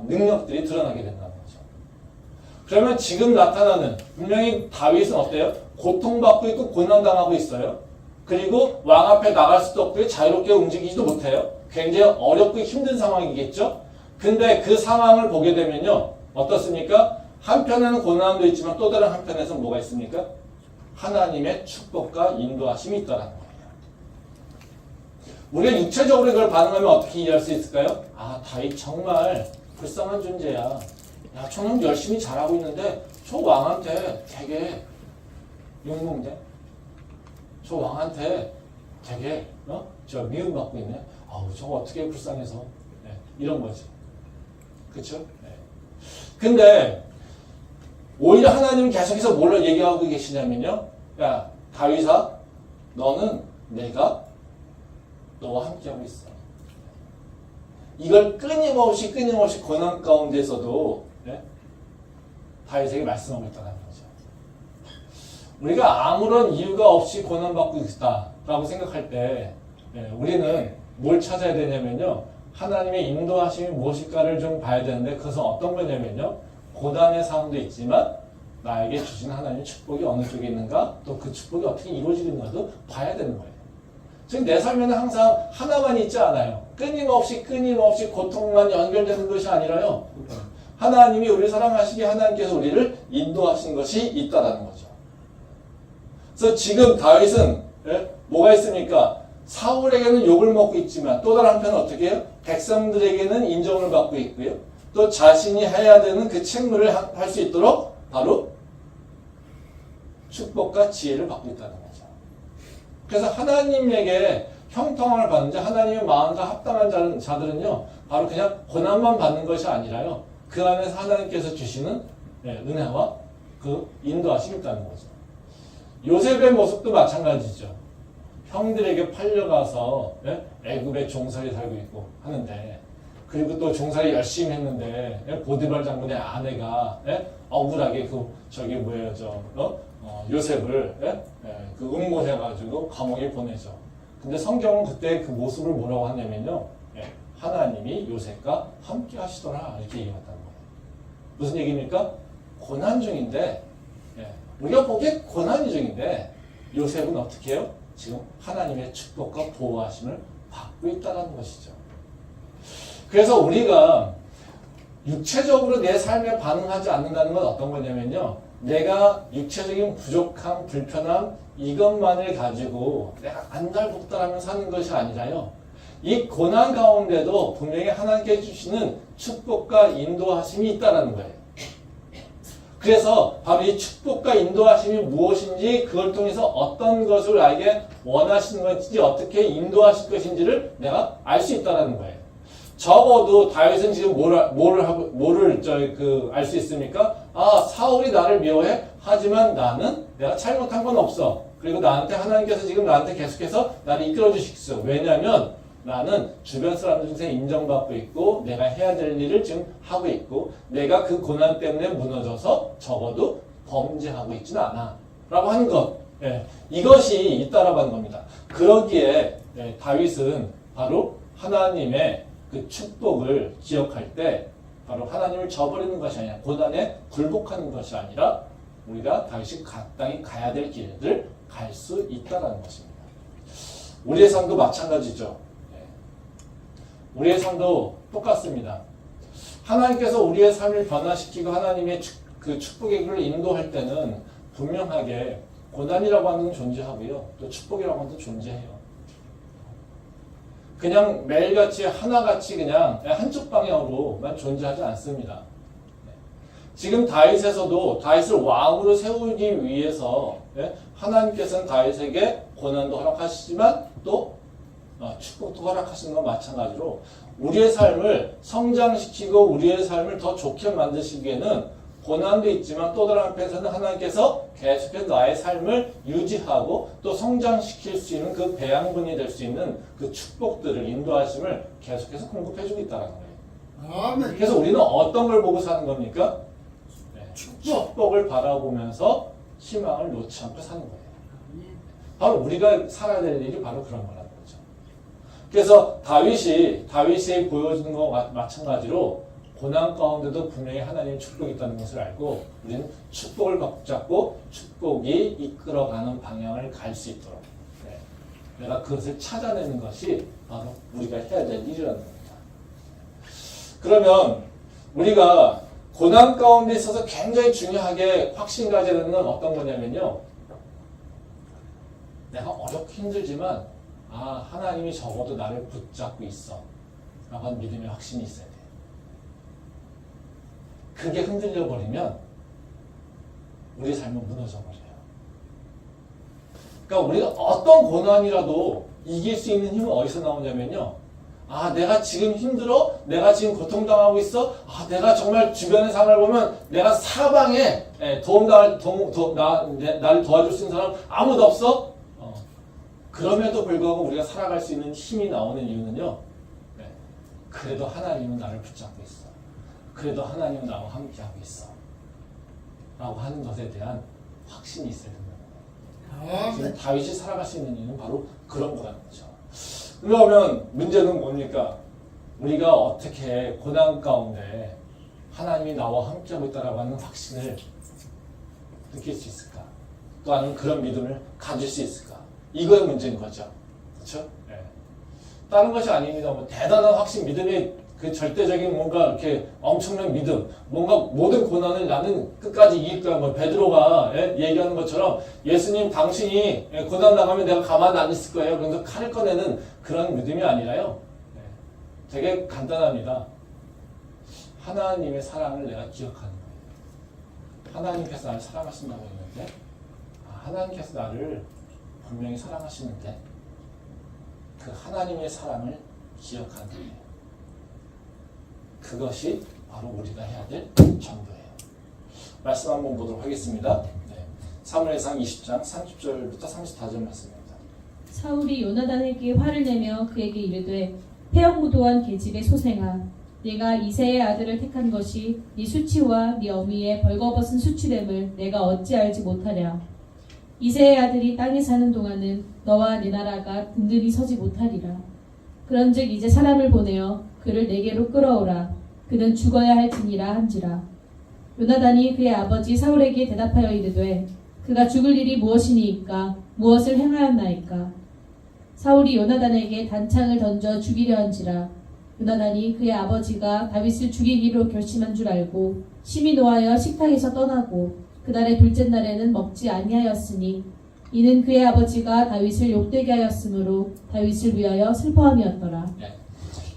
능력들이 드러나게 된다는 거죠. 그러면 지금 나타나는 분명히 다윗은 어때요? 고통받고 있고 고난당하고 있어요. 그리고 왕 앞에 나갈 수도 없고 자유롭게 움직이지도 못해요. 굉장히 어렵고 힘든 상황이겠죠. 근데 그 상황을 보게 되면요, 어떻습니까? 한편에는 고난도 있지만 또 다른 한편에서 뭐가 있습니까? 하나님의 축복과 인도하심이 있다는 거예요. 우리가 육체적으로 이걸 반응하면 어떻게 이해할 수 있을까요? 아, 다윗 정말 불쌍한 존재야. 야, 저는 열심히 잘하고 있는데 저 왕한테 되게 욕먹네. 저 왕한테 되게 저 미움받고 있네. 아우, 저거 어떻게 불쌍해서. 이런 거지. 그쵸? 근데 오히려 하나님은 계속해서 뭘 얘기하고 계시냐면요, 야 다윗아, 너는 내가 너와 함께하고 있어. 이걸 끊임없이 고난 가운데서도 다윗에게 말씀하고 있다는 거죠. 우리가 아무런 이유가 없이 고난받고 있다라고 생각할 때 우리는 뭘 찾아야 되냐면요, 하나님의 인도하심이 무엇일까를 좀 봐야 되는데, 그것은 어떤 거냐면요, 고난의 상황도 있지만 나에게 주신 하나님의 축복이 어느 쪽에 있는가, 또 그 축복이 어떻게 이루어지는가도 봐야 되는 거예요. 지금 내 삶에는 항상 하나만 있지 않아요. 끊임없이 고통만 연결되는 것이 아니라요, 하나님이 우리를 사랑하시기에 하나님께서 우리를 인도하신 것이 있다라는 거죠. 그래서 지금 다윗은 뭐가 있습니까? 사울에게는 욕을 먹고 있지만 또 다른 한편은 어떻게 해요? 백성들에게는 인정을 받고 있고요. 또 자신이 해야 되는 그 책무를 할 수 있도록 바로 축복과 지혜를 받고 있다는 거죠. 그래서 하나님에게 형통함을 받는 자, 하나님의 마음과 합당한 자들은요, 바로 그냥 고난만 받는 것이 아니라요, 그 안에서 하나님께서 주시는 은혜와 그 인도하심이 있다는 거죠. 요셉의 모습도 마찬가지죠. 형들에게 팔려가서 애굽에 종살이 살고 있고 하는데, 그리고 또 종살이 열심히 했는데 보디발 장군의 아내가 억울하게 요셉을 그 음모해가지고 감옥에 보내죠. 근데 성경은 그때 그 모습을 뭐라고 하냐면요, 하나님이 요셉과 함께 하시더라, 이렇게 얘기했다는 거예요. 무슨 얘기입니까? 고난 중인데, 우리가 보기에 고난 중인데 요셉은 어떻게 해요? 지금 하나님의 축복과 보호하심을 받고 있다는 것이죠. 그래서 우리가 육체적으로 내 삶에 반응하지 않는다는 건 어떤 거냐면요, 내가 육체적인 부족함, 불편함 이것만을 가지고 내가 안달복달하며 사는 것이 아니라요. 이 고난 가운데도 분명히 하나님께 주시는 축복과 인도하심이 있다는 거예요. 그래서 바로 이 축복과 인도하심이 무엇인지 그걸 통해서 어떤 것을 나에게 원하시는 것인지 어떻게 인도하실 것인지를 내가 알 수 있다는 거예요. 적어도 다윗은 지금 알 수 있습니까? 아, 사울이 나를 미워해? 하지만 나는 내가 잘못한 건 없어. 그리고 하나님께서 지금 나한테 계속해서 나를 이끌어 주시겠어. 왜냐하면 나는 주변 사람들 중에 인정받고 있고 내가 해야 될 일을 지금 하고 있고 내가 그 고난 때문에 무너져서 적어도 범죄하고 있지는 않아 라고 하는 것. 예, 이것이 있다라고 하는 겁니다. 그러기에 다윗은 바로 하나님의 그 축복을 기억할 때 바로 하나님을 저버리는 것이 아니라 고난에 굴복하는 것이 아니라 우리가 다윗이 마땅히 가야 될 길을 갈 수 있다는 것입니다. 우리의 삶도 마찬가지죠. 우리의 삶도 똑같습니다. 하나님께서 우리의 삶을 변화시키고 하나님의 그 축복의 길을 인도할 때는 분명하게 고난이라고 하는 건 존재하고요. 또 축복이라고 하는 것도 존재해요. 그냥 매일같이 하나같이 그냥 한쪽 방향으로만 존재하지 않습니다. 지금 다윗에서도 다윗을 왕으로 세우기 위해서 하나님께서는 다윗에게 고난도 허락하시지만 또 축복도 허락하시는 건 마찬가지로 우리의 삶을 성장시키고 우리의 삶을 더 좋게 만드시기에는 고난도 있지만 또 다른 한편에서는 하나님께서 계속해서 나의 삶을 유지하고 또 성장시킬 수 있는 그 배양분이 될 수 있는 그 축복들을 인도하심을 계속해서 공급해주고 있다는 거예요. 아멘. 그래서 우리는 어떤 걸 보고 사는 겁니까? 축복을 바라보면서 희망을 놓지 않고 사는 거예요. 바로 우리가 살아야 될 일이 바로 그런 거라는 거죠. 그래서 다윗이 보여주는 것과 마찬가지로 고난 가운데도 분명히 하나님의 축복이 있다는 것을 알고 우리는 축복을 붙잡고 축복이 이끌어가는 방향을 갈 수 있도록 내가 그것을 찾아내는 것이 바로 우리가 해야 될 일이라는 겁니다. 그러면 우리가 고난 가운데 있어서 굉장히 중요하게 확신 가져야 되는 건 어떤 거냐면요. 내가 어렵고 힘들지만 하나님이 적어도 나를 붙잡고 있어 라고 하는 믿음의 확신이 있어야 돼요. 그게 흔들려 버리면 우리 삶은 무너져 버려요. 그러니까 우리가 어떤 고난이라도 이길 수 있는 힘은 어디서 나오냐면요. 내가 지금 힘들어? 내가 지금 고통당하고 있어? 내가 정말 주변의 상황을 보면 내가 사방에 나를 도와줄 수 있는 사람 아무도 없어? 그럼에도 불구하고 우리가 살아갈 수 있는 힘이 나오는 이유는요. 그래도 하나님은 나를 붙잡고 있어. 그래도 하나님은 나와 함께하고 있어. 라고 하는 것에 대한 확신이 있어야 된다는 거예요. 지금 다윗이 살아갈 수 있는 이유는 바로 그런 거라는 거죠. 그러면 문제는 뭡니까? 우리가 어떻게 고난 가운데 하나님이 나와 함께하고 있다라고 하는 확신을 느낄 수 있을까? 또 아니면 그런 믿음을 가질 수 있을까? 이거의 문제인 거죠. 그렇죠? 네. 다른 것이 아닙니다. 뭐 대단한 확신, 믿음의 그 절대적인 뭔가 이렇게 엄청난 믿음, 뭔가 모든 고난을 나는 끝까지 이길 거야. 뭐 베드로가 얘기하는 것처럼 예수님 당신이 고난 나가면 내가 가만히 안 있을 거예요. 그래서 칼을 꺼내는 그런 믿음이 아니라요. 되게 간단합니다. 하나님의 사랑을 내가 기억하는 거예요. 하나님께서 나를 사랑하신다고 했는데 하나님께서 나를 분명히 사랑하시는데 그 하나님의 사랑을 기억하는 거예요. 그것이 바로 우리가 해야 될 전부예요. 말씀 한번 보도록 하겠습니다. 사무엘상 20장 30절부터 34절 말씀입니다. 사울이 요나단에게 화를 내며 그에게 이르되 폐역무도한 계집의 소생아, 네가 이새의 아들을 택한 것이 네 수치와 네 어미의 벌거벗은 수치됨을 내가 어찌 알지 못하랴. 이새의 아들이 땅에 사는 동안은 너와 네 나라가 든든히 서지 못하리라. 그런즉 이제 사람을 보내어 그를 내게로 끌어오라. 그는 죽어야 할지니라 한지라. 요나단이 그의 아버지 사울에게 대답하여 이르되 그가 죽을 일이 무엇이니이까? 무엇을 행하였나이까? 사울이 요나단에게 단창을 던져 죽이려 한지라. 요나단이 그의 아버지가 다윗을 죽이기로 결심한 줄 알고 심히 노하여 식탁에서 떠나고 그날의 둘째 날에는 먹지 아니하였으니 이는 그의 아버지가 다윗을 욕되게 하였으므로 다윗을 위하여 슬퍼함이었더라. 네.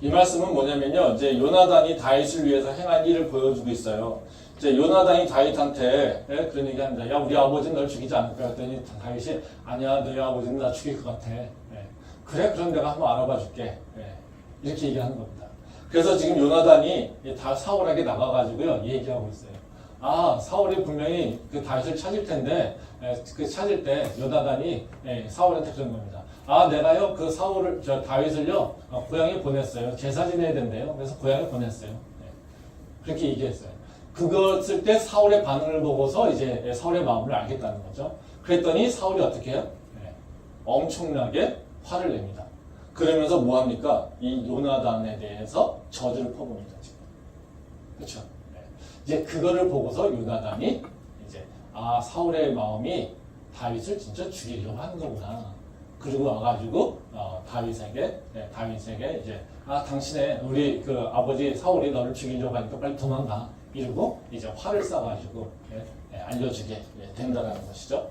이 말씀은 뭐냐면요, 이제 요나단이 다윗을 위해서 행한 일을 보여주고 있어요. 이제 요나단이 다윗한테 그런 얘기합니다. 야, 우리 아버지는 널 죽이지 않을 거야. 그랬더니 다윗이 아니야, 너희 아버지는 나 죽일 것 같아. 그래, 그럼 내가 한번 알아봐 줄게. 이렇게 얘기하는 겁니다. 그래서 지금 요나단이 다 사울에게 나가가지고요 얘기하고 있어요. 아, 사울이 분명히 그 다윗을 찾을 텐데 그 찾을 때 요나단이 사울한테 그런 겁니다. 아, 내가요 그 다윗을요 고향에 보냈어요. 제사 지내야 된대요. 그래서 고향에 보냈어요. 그렇게 얘기했어요. 그것을 때 사울의 반응을 보고서 이제 사울의 마음을 알겠다는 거죠. 그랬더니 사울이 어떻게 해요? 엄청나게 화를 냅니다. 그러면서 뭐 합니까? 이 요나단에 대해서 저주를 퍼봅니다. 지금. 그렇죠? 이제 그거를 보고서 요나단이 이제 사울의 마음이 다윗을 진짜 죽이려고 하는 거구나. 그리고 와가지고 다윗에게 이제 당신의 우리 그 아버지 사울이 너를 죽이려고 하니까 빨리 도망가. 이러고 이제 화를 쏴가지고 알려주게 된다는 것이죠.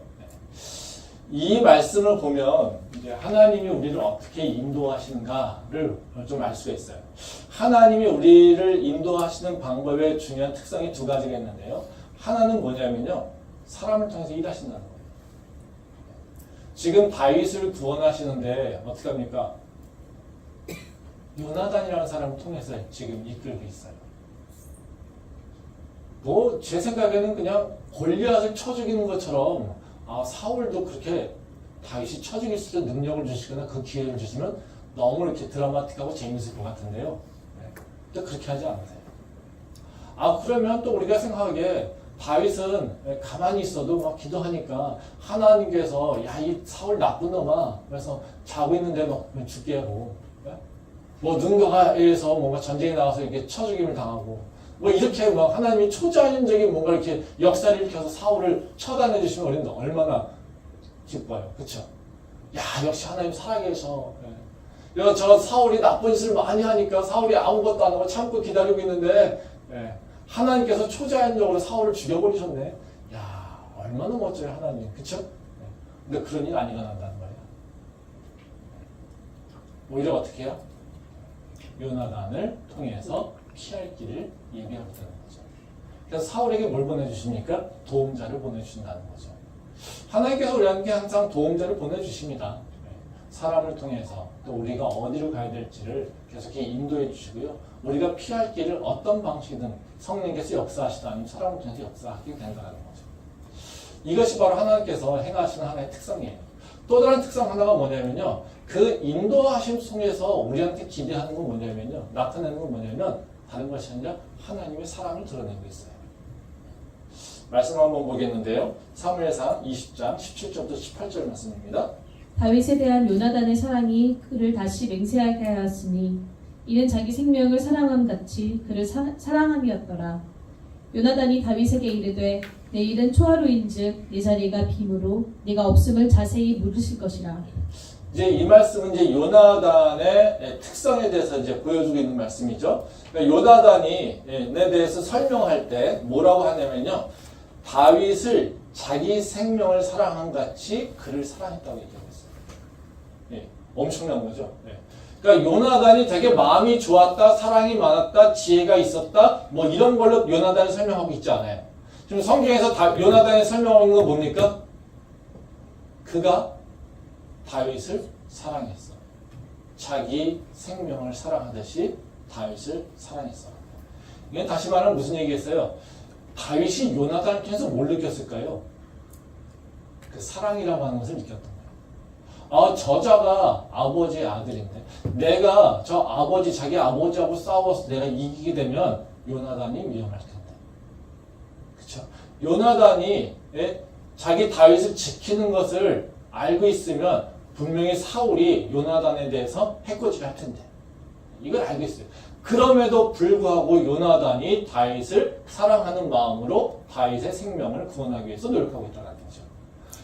이 말씀을 보면 이제 하나님이 우리를 어떻게 인도하시는가를 좀 알 수가 있어요. 하나님이 우리를 인도하시는 방법의 중요한 특성이 두 가지가 있는데요. 하나는 뭐냐면요, 사람을 통해서 일하신다는 거예요. 지금 다윗을 구원하시는데 어떻게 합니까? 요나단이라는 사람을 통해서 지금 이끌고 있어요. 뭐 제 생각에는 그냥 골리앗을 쳐 죽이는 것처럼 사울도 그렇게 다윗이 쳐 죽일 수 있는 능력을 주시거나 그 기회를 주시면 너무 이렇게 드라마틱하고 재밌을 것 같은데요. 근데 그렇게 하지 않으세요. 그러면 또 우리가 생각하기에 다윗은 가만히 있어도 막 기도하니까 하나님께서 야, 이 사울 나쁜 놈아, 그래서 자고 있는데 막 죽게 하고, 뭐 누군가가 의해서 뭔가 전쟁에 나가서 이렇게 쳐 죽임을 당하고, 뭐 이렇게 막 하나님이 초자연적인 뭔가 이렇게 역사를 일으켜서 사울을 처단해 주시면 우리는 얼마나 기뻐요. 그쵸? 야, 역시 하나님 살아계셔. 저 사울이 나쁜 짓을 많이 하니까 사울이 아무것도 안 하고 참고 기다리고 있는데 하나님께서 초자연적으로 사울을 죽여버리셨네. 야, 얼마나 멋져요, 하나님. 그쵸? 근데 그런 일 안 일어난다는 거예요. 오히려 어떻게 해요? 요나단을 통해서 피할 길을 예비하고 있다는 거죠. 그래서 사울에게 뭘 보내주십니까? 도움자를 보내주신다는 거죠. 하나님께서 우리한테 항상 도움자를 보내주십니다. 사람을 통해서 또 우리가 어디로 가야 될지를 계속 인도해 주시고요. 우리가 피할 길을 어떤 방식이든 성령께서 역사하시다 아니면 사람을 통해서 역사하게 된다는 거죠. 이것이 바로 하나님께서 행하시는 하나의 특성이에요. 또 다른 특성 하나가 뭐냐면요. 그 인도하심 속에서 우리한테 기대하는 건 뭐냐면요. 나타내는 건 뭐냐면 다른 것이 아니라 하나님의 사랑을 드러내고 있어요. 말씀 한번 보겠는데요. 사무엘상 20장 17절부터 18절 말씀입니다. 다윗에 대한 요나단의 사랑이 그를 다시 맹세하게 하였으니 이는 자기 생명을 사랑함 같이 그를 사랑함이었더라. 요나단이 다윗에게 이르되 내일은 초하루인즉 네 자리가 빔으로 네가 없음을 자세히 물으실 것이라. 이제 이 말씀은 이제 요나단의 특성에 대해서 이제 보여주고 있는 말씀이죠. 그러니까 요나단이 에 대해서 설명할 때 뭐라고 하냐면요. 다윗을 자기 생명을 사랑한 같이 그를 사랑했다고 얘기하고 있어요. 엄청난 거죠. 그러니까 요나단이 되게 마음이 좋았다, 사랑이 많았다, 지혜가 있었다, 뭐 이런 걸로 요나단을 설명하고 있지 않아요. 지금 성경에서 요나단이 설명하는 건 뭡니까? 그가 다윗을 사랑했어. 자기 생명을 사랑하듯이 다윗을 사랑했어. 이건 다시 말하면 무슨 얘기겠어요? 다윗이 요나단을 통해서 뭘 느꼈을까요? 그 사랑이라고 하는 것을 느꼈던 거예요. 저자가 아버지의 아들인데 내가 자기 아버지하고 싸워서 내가 이기게 되면 요나단이 위험할 텐데. 그쵸? 요나단이 자기 다윗을 지키는 것을 알고 있으면 분명히 사울이 요나단에 대해서 해코지를 할 텐데. 이걸 알고 있어요. 그럼에도 불구하고 요나단이 다윗을 사랑하는 마음으로 다윗의 생명을 구원하기 위해서 노력하고 있다는 거죠.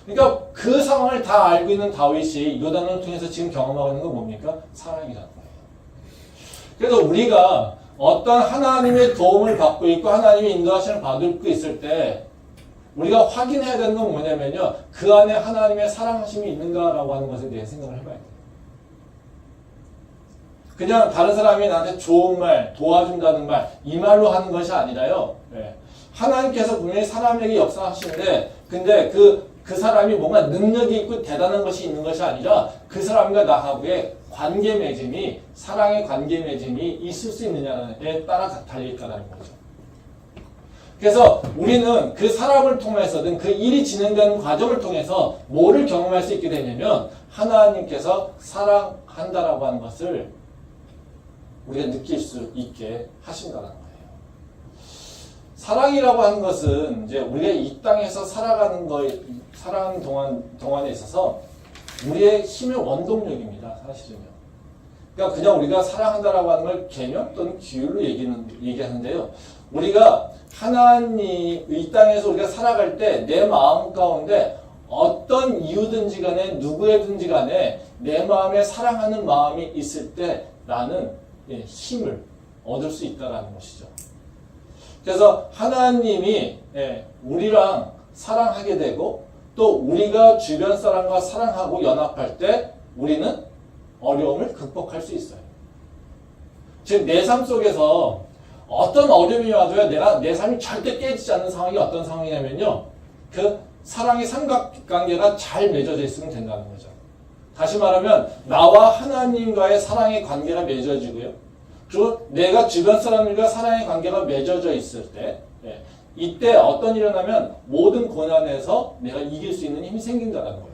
그러니까 그 상황을 다 알고 있는 다윗이 요단을 통해서 지금 경험하고 있는 건 뭡니까? 사랑이라는 거예요. 그래서 우리가 어떤 하나님의 도움을 받고 있고 하나님의 인도하심을 받고 있을 때 우리가 확인해야 되는 건 뭐냐면요. 그 안에 하나님의 사랑하심이 있는가라고 하는 것에 대해 생각을 해봐야 돼요. 그냥 다른 사람이 나한테 좋은 말, 도와준다는 말, 이 말로 하는 것이 아니라요. 예. 하나님께서 분명히 사람에게 역사하시는데, 근데 그 사람이 뭔가 능력이 있고 대단한 것이 있는 것이 아니라 그 사람과 나하고의 관계 맺음이, 사랑의 관계 맺음이 있을 수 있느냐에 따라 달려있다는 거죠. 그래서 우리는 그 사람을 통해서든 그 일이 진행되는 과정을 통해서 뭐를 경험할 수 있게 되냐면 하나님께서 사랑한다라고 하는 것을 우리가 느낄 수 있게 하신다는 거예요. 사랑이라고 하는 것은 이제 우리가 이 땅에서 살아가는 동안에 있어서 우리의 힘의 원동력입니다. 사실은요. 그러니까 그냥 우리가 사랑한다라고 하는 걸 개념 또는 규율로 얘기하는데요. 우리가 하나님 이 땅에서 우리가 살아갈 때 내 마음 가운데 어떤 이유든지 간에 누구든지 간에 내 마음에 사랑하는 마음이 있을 때 나는 힘을 얻을 수 있다는 것이죠. 그래서 하나님이 우리랑 사랑하게 되고 또 우리가 주변 사람과 사랑하고 연합할 때 우리는 어려움을 극복할 수 있어요. 즉 내 삶 속에서 어떤 어려움이 와도요, 내 삶이 절대 깨지지 않는 상황이 어떤 상황이냐면요, 그 사랑의 삼각관계가 잘 맺어져 있으면 된다는 거죠. 다시 말하면 나와 하나님과의 사랑의 관계가 맺어지고요, 그리고 내가 주변 사람들과 사랑의 관계가 맺어져 있을 때, 이때 어떤 일이 일어나면 모든 고난에서 내가 이길 수 있는 힘이 생긴다는 거예요.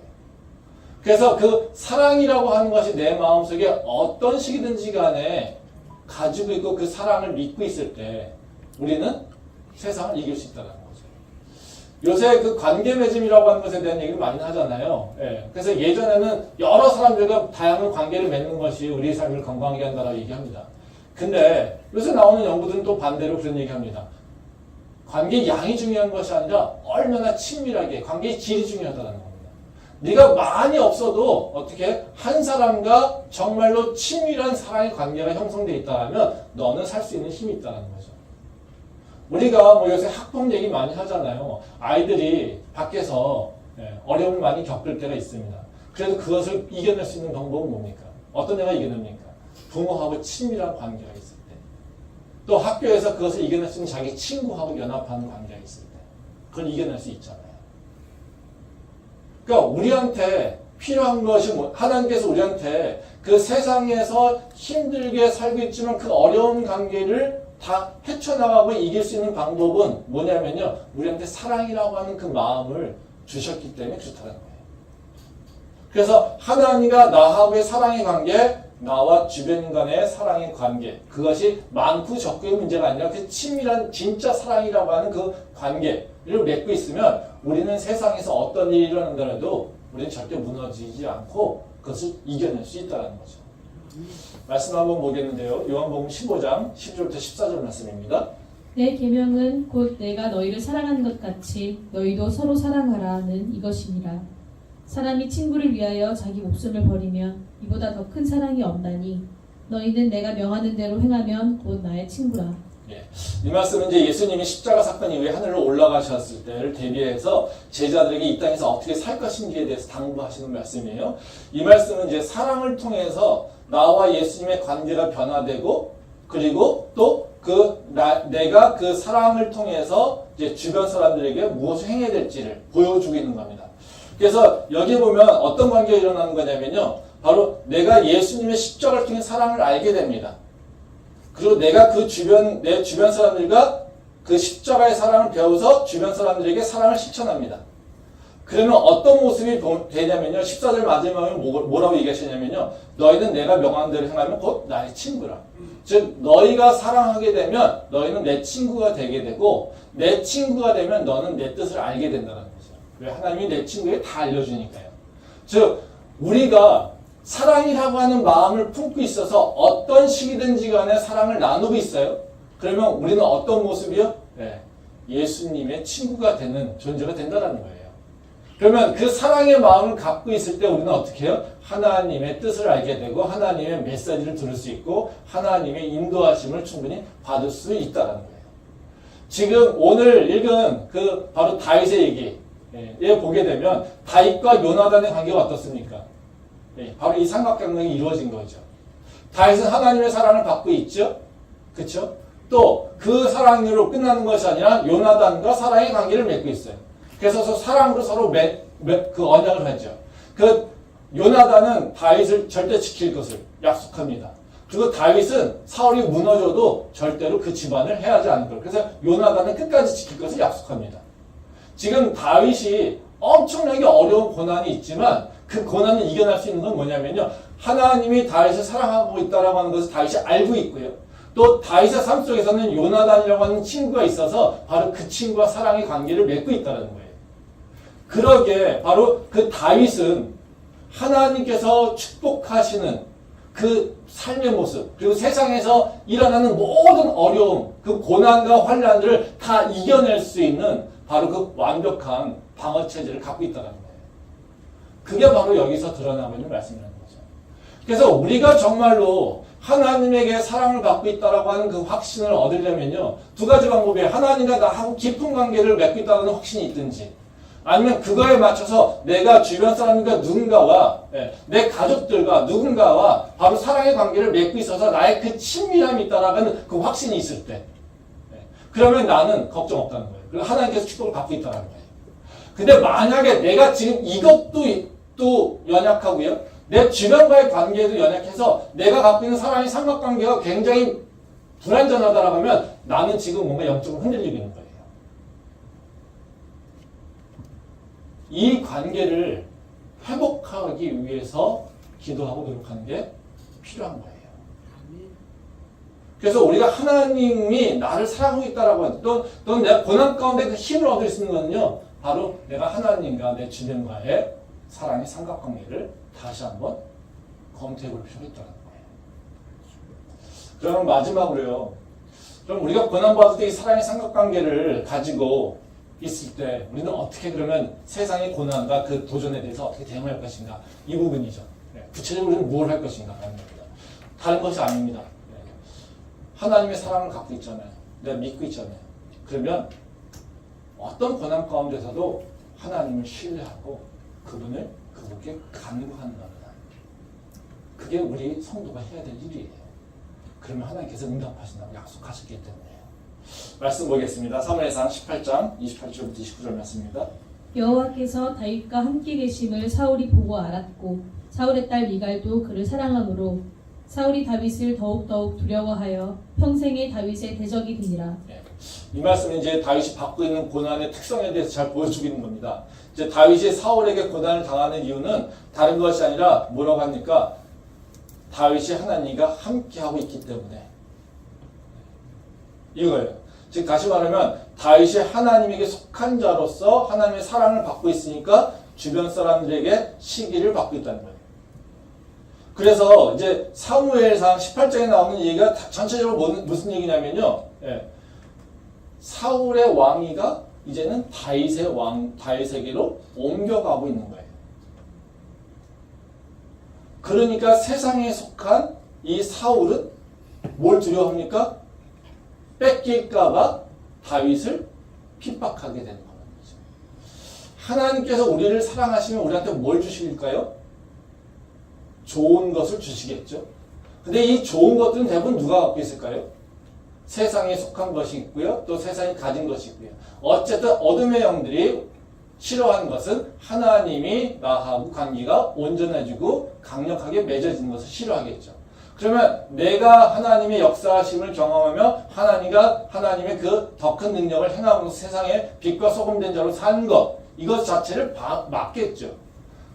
그래서 그 사랑이라고 하는 것이 내 마음속에 어떤 식이든지 간에 가지고 있고 그 사랑을 믿고 있을 때 우리는 세상을 이길 수 있다는 거죠. 요새 그 관계 맺음이라고 하는 것에 대한 얘기를 많이 하잖아요. 그래서 예전에는 여러 사람들과 다양한 관계를 맺는 것이 우리의 삶을 건강하게 한다라고 얘기합니다. 근데 요새 나오는 연구들은 또 반대로 그런 얘기합니다. 관계의 양이 중요한 것이 아니라 얼마나 친밀하게 관계의 질이 중요하다는 겁니다. 네가 많이 없어도 어떻게 한 사람과 정말로 친밀한 사랑의 관계가 형성되어 있다면 너는 살 수 있는 힘이 있다는 거죠. 우리가 뭐 요새 학폭 얘기 많이 하잖아요. 아이들이 밖에서 어려움을 많이 겪을 때가 있습니다. 그래도 그것을 이겨낼 수 있는 방법은 뭡니까? 어떤 애가 이겨냅니까? 부모하고 친밀한 관계가 있을 때. 또 학교에서 그것을 이겨낼 수 있는 자기 친구하고 연합하는 관계가 있을 때. 그걸 이겨낼 수 있잖아요. 그러니까 우리한테 필요한 것이 하나님께서 우리한테 그 세상에서 힘들게 살고 있지만 그 어려운 관계를 다 헤쳐나가고 이길 수 있는 방법은 뭐냐면요. 우리한테 사랑이라고 하는 그 마음을 주셨기 때문에 그렇다는 거예요. 그래서 하나님과 나하고의 사랑의 관계, 나와 주변 간의 사랑의 관계, 그것이 많고 적고의 문제가 아니라 그 친밀한 진짜 사랑이라고 하는 그 관계를 맺고 있으면 우리는 세상에서 어떤 일이 일어난다라도 우리는 절대 무너지지 않고 그것을 이겨낼 수 있다는 거죠. 말씀 한번 보겠는데요. 요한복음 15장 10절부터 14절 말씀입니다. 내 계명은 곧 내가 너희를 사랑한 것 같이 너희도 서로 사랑하라는 이것이니라. 사람이 친구를 위하여 자기 목숨을 버리면 이보다 더 큰 사랑이 없나니 너희는 내가 명하는 대로 행하면 곧 나의 친구라. 이 말씀은 이제 예수님이 십자가 사건 이후에 하늘로 올라가셨을 때를 대비해서 제자들에게 이 땅에서 어떻게 살 것인지에 대해서 당부하시는 말씀이에요. 이 말씀은 이제 사랑을 통해서 나와 예수님의 관계가 변화되고 그리고 또 내가 그 사랑을 통해서 이제 주변 사람들에게 무엇을 행해야 될지를 보여주고 있는 겁니다. 그래서 여기 보면 어떤 관계가 일어나는 거냐면요. 바로 내가 예수님의 십자가를 통해 사랑을 알게 됩니다. 그리고 내가 내 주변 사람들과 그 십자가의 사랑을 배워서 주변 사람들에게 사랑을 실천합니다. 그러면 어떤 모습이 되냐면요. 14절 마지막에 뭐라고 얘기하시냐면요. 너희는 내가 명한 대로 행하면 곧 나의 친구라. 즉 너희가 사랑하게 되면 너희는 내 친구가 되게 되고 내 친구가 되면 너는 내 뜻을 알게 된다는 거죠. 왜? 하나님이 내 친구에게 다 알려주니까요. 즉 우리가 사랑이라고 하는 마음을 품고 있어서 어떤 시기든지 간에 사랑을 나누고 있어요. 그러면 우리는 어떤 모습이요? 예수님의 친구가 되는 존재가 된다는 거예요. 그러면 그 사랑의 마음을 갖고 있을 때 우리는 어떻게 해요? 하나님의 뜻을 알게 되고 하나님의 메시지를 들을 수 있고 하나님의 인도하심을 충분히 받을 수 있다는 거예요. 지금 오늘 읽은 그 바로 다윗의 얘기에 보게 되면 다윗과 요나단의 관계가 어떻습니까? 바로 이 삼각관계가 이루어진 거죠. 다윗은 하나님의 사랑을 받고 있죠. 그렇죠? 또 그 사랑으로 끝나는 것이 아니라 요나단과 사랑의 관계를 맺고 있어요. 그래서 사랑으로 서로 그 언약을 하죠. 그 요나단은 다윗을 절대 지킬 것을 약속합니다. 그리고 다윗은 사울이 무너져도 절대로 그 집안을 해하지 않을 걸. 그래서 요나단은 끝까지 지킬 것을 약속합니다. 지금 다윗이 엄청나게 어려운 고난이 있지만 그 고난을 이겨낼 수 있는 건 뭐냐면요. 하나님이 다윗을 사랑하고 있다라고 하는 것을 다윗이 알고 있고요. 또 다윗의 삶 속에서는 요나단이라고 하는 친구가 있어서 바로 그 친구와 사랑의 관계를 맺고 있다는 거예요. 그러기에 바로 그 다윗은 하나님께서 축복하시는 그 삶의 모습, 그리고 세상에서 일어나는 모든 어려움, 그 고난과 환난들을 다 이겨낼 수 있는 바로 그 완벽한 방어 체제를 갖고 있다는 거예요. 그게 바로 여기서 드러나고 있는 말씀이라는 거죠. 그래서 우리가 정말로 하나님에게 사랑을 받고 있다라고 하는 그 확신을 얻으려면요, 두 가지 방법이에요. 하나님과 나하고 깊은 관계를 맺고 있다는 확신이 있든지, 아니면 그거에 맞춰서 내가 주변 사람과 누군가와 내 가족들과 누군가와 바로 사랑의 관계를 맺고 있어서 나의 그 친밀함이 있다라는 그 확신이 있을 때, 그러면 나는 걱정 없다는 거예요. 그리고 하나님께서 축복을 받고 있다는 거예요. 근데 만약에 내가 지금 이것도 또 연약하고요, 내 주변과의 관계도 연약해서 내가 갖고 있는 사랑의 삼각관계가 굉장히 불안전하다라고 하면 나는 지금 뭔가 영적으로 흔들리고 있는 거예요. 이 관계를 회복하기 위해서 기도하고 노력하는 게 필요한 거예요. 그래서 우리가 하나님이 나를 사랑하고 있다라고 하는 또는 내가 고난 가운데 그 힘을 얻을 수 있는 거는요, 바로 내가 하나님과 내 주변과의 사랑의 삼각관계를 다시 한번 검토해 볼 필요가 있다는 거예요. 그럼 마지막으로요, 그럼 우리가 고난받을 때 이 사랑의 삼각관계를 가지고 있을 때 우리는 어떻게 그러면 세상의 고난과 그 도전에 대해서 어떻게 대응할 것인가, 이 부분이죠. 구체적으로 우리는 무엇을 할 것인가 하는 겁니다. 다른 것이 아닙니다. 하나님의 사랑을 갖고 있잖아요. 내가 믿고 있잖아요. 그러면 어떤 고난 가운데서도 하나님을 신뢰하고 그분께 간구하는 겁니다. 그게 우리 성도가 해야 될 일이에요. 그러면 하나님께서 응답하신다고 약속하셨기 때문에요. 말씀 보겠습니다. 사무엘상 18장 28절부터 29절 말씀입니다. 여호와께서 다윗과 함께 계심을 사울이 보고 알았고 사울의 딸 미갈도 그를 사랑하므로 사울이 다윗을 더욱더욱 두려워하여 평생에 다윗의 대적이 되니라. 이 말씀은 이제 다윗이 받고 있는 고난의 특성에 대해서 잘 보여주고 있는 겁니다. 이제 다윗이 사울에게 고난을 당하는 이유는 다른 것이 아니라 뭐라고 합니까? 다윗이 하나님과 함께하고 있기 때문에 이거예요. 즉 다시 말하면 다윗이 하나님에게 속한 자로서 하나님의 사랑을 받고 있으니까 주변 사람들에게 시기를 받고 있다는 거예요. 그래서 이제 사무엘상 18장에 나오는 얘기가 전체적으로 무슨 얘기냐면요, 사울의 왕위가 이제는 다윗에게로 옮겨가고 있는 거예요. 그러니까 세상에 속한 이 사울은 뭘 두려워합니까? 뺏길까봐 다윗을 핍박하게 되는 거죠. 하나님께서 우리를 사랑하시면 우리한테 뭘 주실까요? 좋은 것을 주시겠죠. 근데 이 좋은 것들은 대부분 누가 갖고 있을까요? 세상에 속한 것이 있고요, 또 세상이 가진 것이 있고요. 어쨌든 어둠의 영들이 싫어하는 것은 하나님이 나하고 관계가 온전해지고 강력하게 맺어지는 것을 싫어하겠죠. 그러면 내가 하나님의 역사하심을 경험하며 하나님의 그 더 큰 능력을 행하면서 세상에 빛과 소금 된 자로 사는 것, 이것 자체를 막겠죠.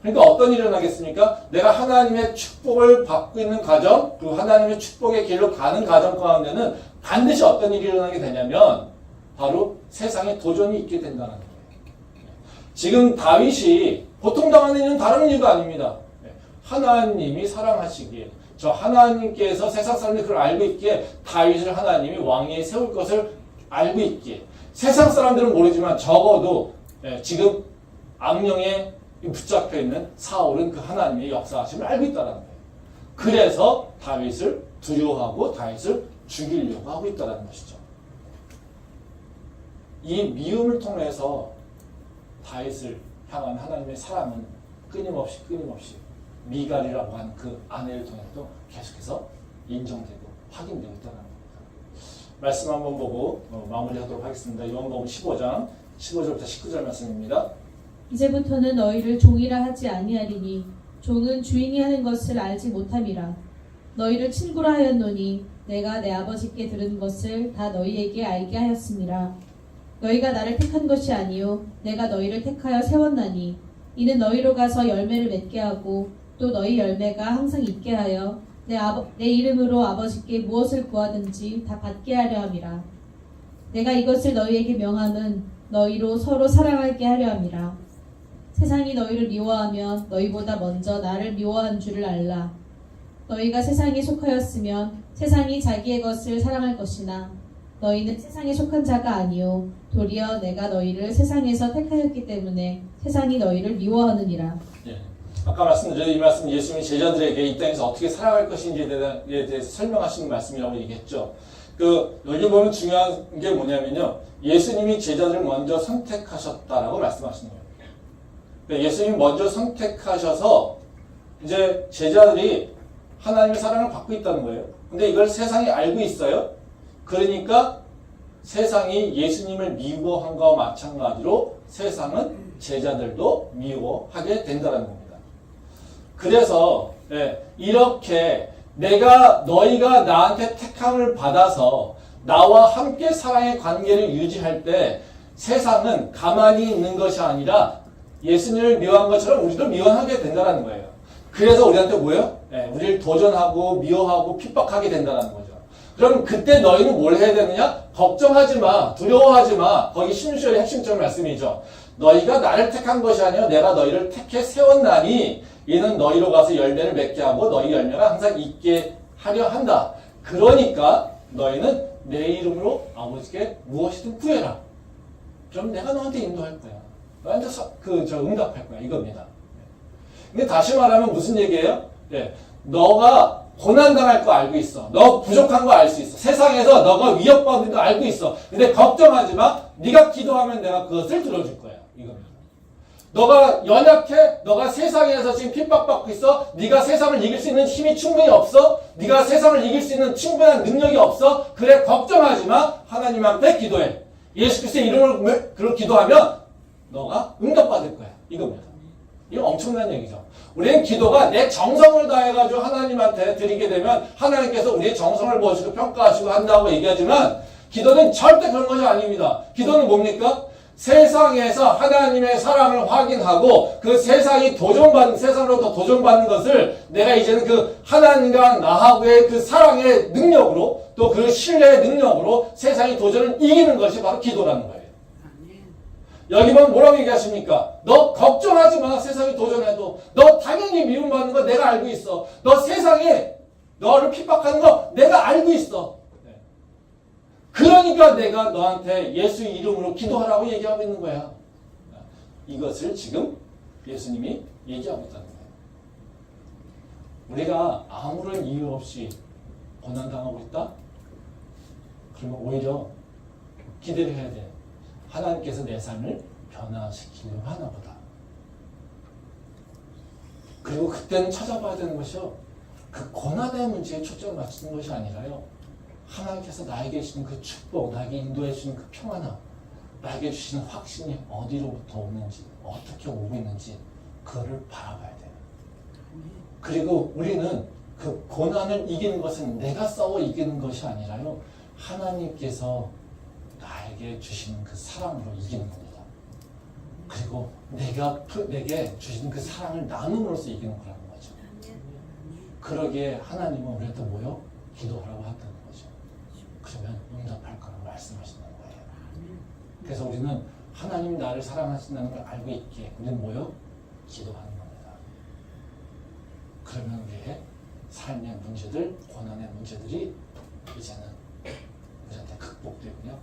그러니까 어떤 일이 일어나겠습니까? 내가 하나님의 축복을 받고 있는 가정, 그리고 하나님의 축복의 길로 가는 가정 가운데는 반드시 어떤 일이 일어나게 되냐면 바로 세상에 도전이 있게 된다는 거예요. 지금 다윗이 고통당하는 이유는 다른 이유가 아닙니다. 하나님이 사랑하시기에, 저 하나님께서 세상 사람들이 그걸 알고 있기에 다윗을 하나님이 왕위에 세울 것을 알고 있기에, 세상 사람들은 모르지만 적어도 지금 악령에 붙잡혀 있는 사울은 그 하나님의 역사하심을 알고 있다는 거예요. 그래서 다윗을 두려워하고 다윗을 죽이려고 하고 있다는 것이죠. 이 미움을 통해서 다윗을 향한 하나님의 사랑은 끊임없이 미갈이라고 하는 그 아내를 통해서 계속해서 인정되고 확인되고 있다는 겁니다. 말씀 한번 보고 마무리하도록 하겠습니다. 요한복음 15장 15절부터 19절 말씀입니다. 이제부터는 너희를 종이라 하지 아니하리니 종은 주인이 하는 것을 알지 못함이라. 너희를 친구라 하였노니 내가 내 아버지께 들은 것을 다 너희에게 알게 하였음이라. 너희가 나를 택한 것이 아니요 내가 너희를 택하여 세웠나니 이는 너희로 가서 열매를 맺게 하고 또 너희 열매가 항상 있게 하여 내 이름으로 아버지께 무엇을 구하든지 다 받게 하려 함이라. 내가 이것을 너희에게 명함은 너희로 서로 사랑하게 하려 함이라. 세상이 너희를 미워하면 너희보다 먼저 나를 미워한 줄을 알라. 너희가 세상에 속하였으면 세상이 자기의 것을 사랑할 것이나 너희는 세상에 속한 자가 아니요 도리어 내가 너희를 세상에서 택하였기 때문에 세상이 너희를 미워하느니라. 예. 아까 말씀드린 이 말씀 예수님이 제자들에게 이 땅에서 어떻게 살아갈 것인지에 대해서 설명하시는 말씀이라고 얘기했죠. 여기 보면 중요한 게 뭐냐면요. 예수님이 제자들을 먼저 선택하셨다라고 말씀하시는 거예요. 그러니까 예수님이 먼저 선택하셔서 이제 제자들이 하나님의 사랑을 받고 있다는 거예요. 근데 이걸 세상이 알고 있어요. 그러니까 세상이 예수님을 미워한 것과 마찬가지로 세상은 제자들도 미워하게 된다는 겁니다. 그래서 이렇게 너희가 나한테 택함을 받아서 나와 함께 사랑의 관계를 유지할 때 세상은 가만히 있는 것이 아니라 예수님을 미워한 것처럼 우리도 미워하게 된다는 거예요. 그래서 우리한테 뭐예요? 우리를 도전하고 미워하고 핍박하게 된다는 거죠. 그럼 그때 너희는 뭘 해야 되느냐? 걱정하지 마, 두려워하지 마. 거기 16절의 핵심적 말씀이죠. 너희가 나를 택한 것이 아니라 내가 너희를 택해 세웠나니 이는 너희로 가서 열매를 맺게 하고 너희 열매가 항상 있게 하려 한다. 그러니까 너희는 내 이름으로 아버지께 무엇이든 구해라. 그럼 내가 너한테 인도할 거야. 너한테 응답할 거야. 이겁니다. 근데 다시 말하면 무슨 얘기예요? 너가 고난당할 거 알고 있어. 너 부족한 거 알 수 있어. 세상에서 너가 위협받는 거 알고 있어. 근데 걱정하지 마. 네가 기도하면 내가 그것을 들어줄 거야. 이겁니다. 너가 연약해. 너가 세상에서 지금 핍박받고 있어. 네가 세상을 이길 수 있는 힘이 충분히 없어. 네가 세상을 이길 수 있는 충분한 능력이 없어. 그래, 걱정하지 마. 하나님한테 기도해. 예수 그리스도의 이름으로 기도하면 너가 응답받을 거야. 이겁니다. 이거 엄청난 얘기죠. 우리는 기도가 내 정성을 다해가지고 하나님한테 드리게 되면 하나님께서 우리의 정성을 보시고 평가하시고 한다고 얘기하지만 기도는 절대 그런 것이 아닙니다. 기도는 뭡니까? 세상에서 하나님의 사랑을 확인하고 그 세상으로부터 도전받는 것을 내가 이제는 그 하나님과 나하고의 그 사랑의 능력으로 또 그 신뢰의 능력으로 세상의 도전을 이기는 것이 바로 기도라는 거예요. 여기 보면 뭐라고 얘기하십니까? 너 걱정하지 마. 세상이 도전해도. 너 당연히 미움받는 거 내가 알고 있어. 너 세상에 너를 핍박하는 거 내가 알고 있어. 그러니까 내가 너한테 예수 이름으로 기도하라고 얘기하고 있는 거야. 이것을 지금 예수님이 얘기하고 있다는 거예요. 우리가 아무런 이유 없이 고난당하고 있다? 그러면 오히려 기대를 해야 돼. 하나님께서 내 삶을 변화시키려고 하나 보다. 그리고 그때는 찾아봐야 되는 것이요. 그 고난의 문제에 초점을 맞추는 것이 아니라요. 하나님께서 나에게 주시는 그 축복, 나에게 인도해 주시는 그 평안함, 나에게 주시는 확신이 어디로부터 오는지, 어떻게 오고 있는지 그거를 바라봐야 돼요. 그리고 우리는 그 고난을 이기는 것은 내가 싸워 이기는 것이 아니라요. 하나님께서 나에게 주시는 그 사랑으로 이기는 겁니다. 그리고 내게 주시는 그 사랑을 나눔으로써 이기는 거라는 거죠. 그러기에 하나님은 우리한테 뭐요? 기도하라고 한다는 거죠. 그러면 응답할 거라고 말씀하시는 거예요. 그래서 우리는 하나님이 나를 사랑하신다는 걸 알고 있기에 우리는 뭐요? 기도하는 겁니다. 그러면 우리의 삶의 문제들, 고난의 문제들이 이제는 우리한테 극복되고요.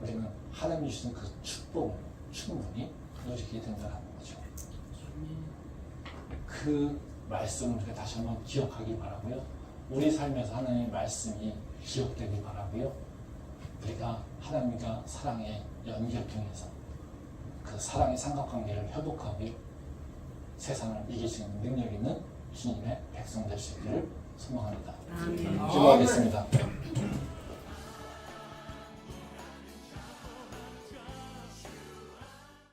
우리는 하나님이 주시는 그 축복을 충분히 누리게 된다는 거죠. 그 말씀을 우리가 다시 한번 기억하기 바라고요. 우리 삶에서 하나님의 말씀이 기억되기 바라고요. 우리가 하나님과 사랑의 연결 통해서 그 사랑의 삼각관계를 회복하고 세상을 이길 수 있는 능력 있는 주님의 백성 될 수 있기를 소망합니다. 기도하겠습니다.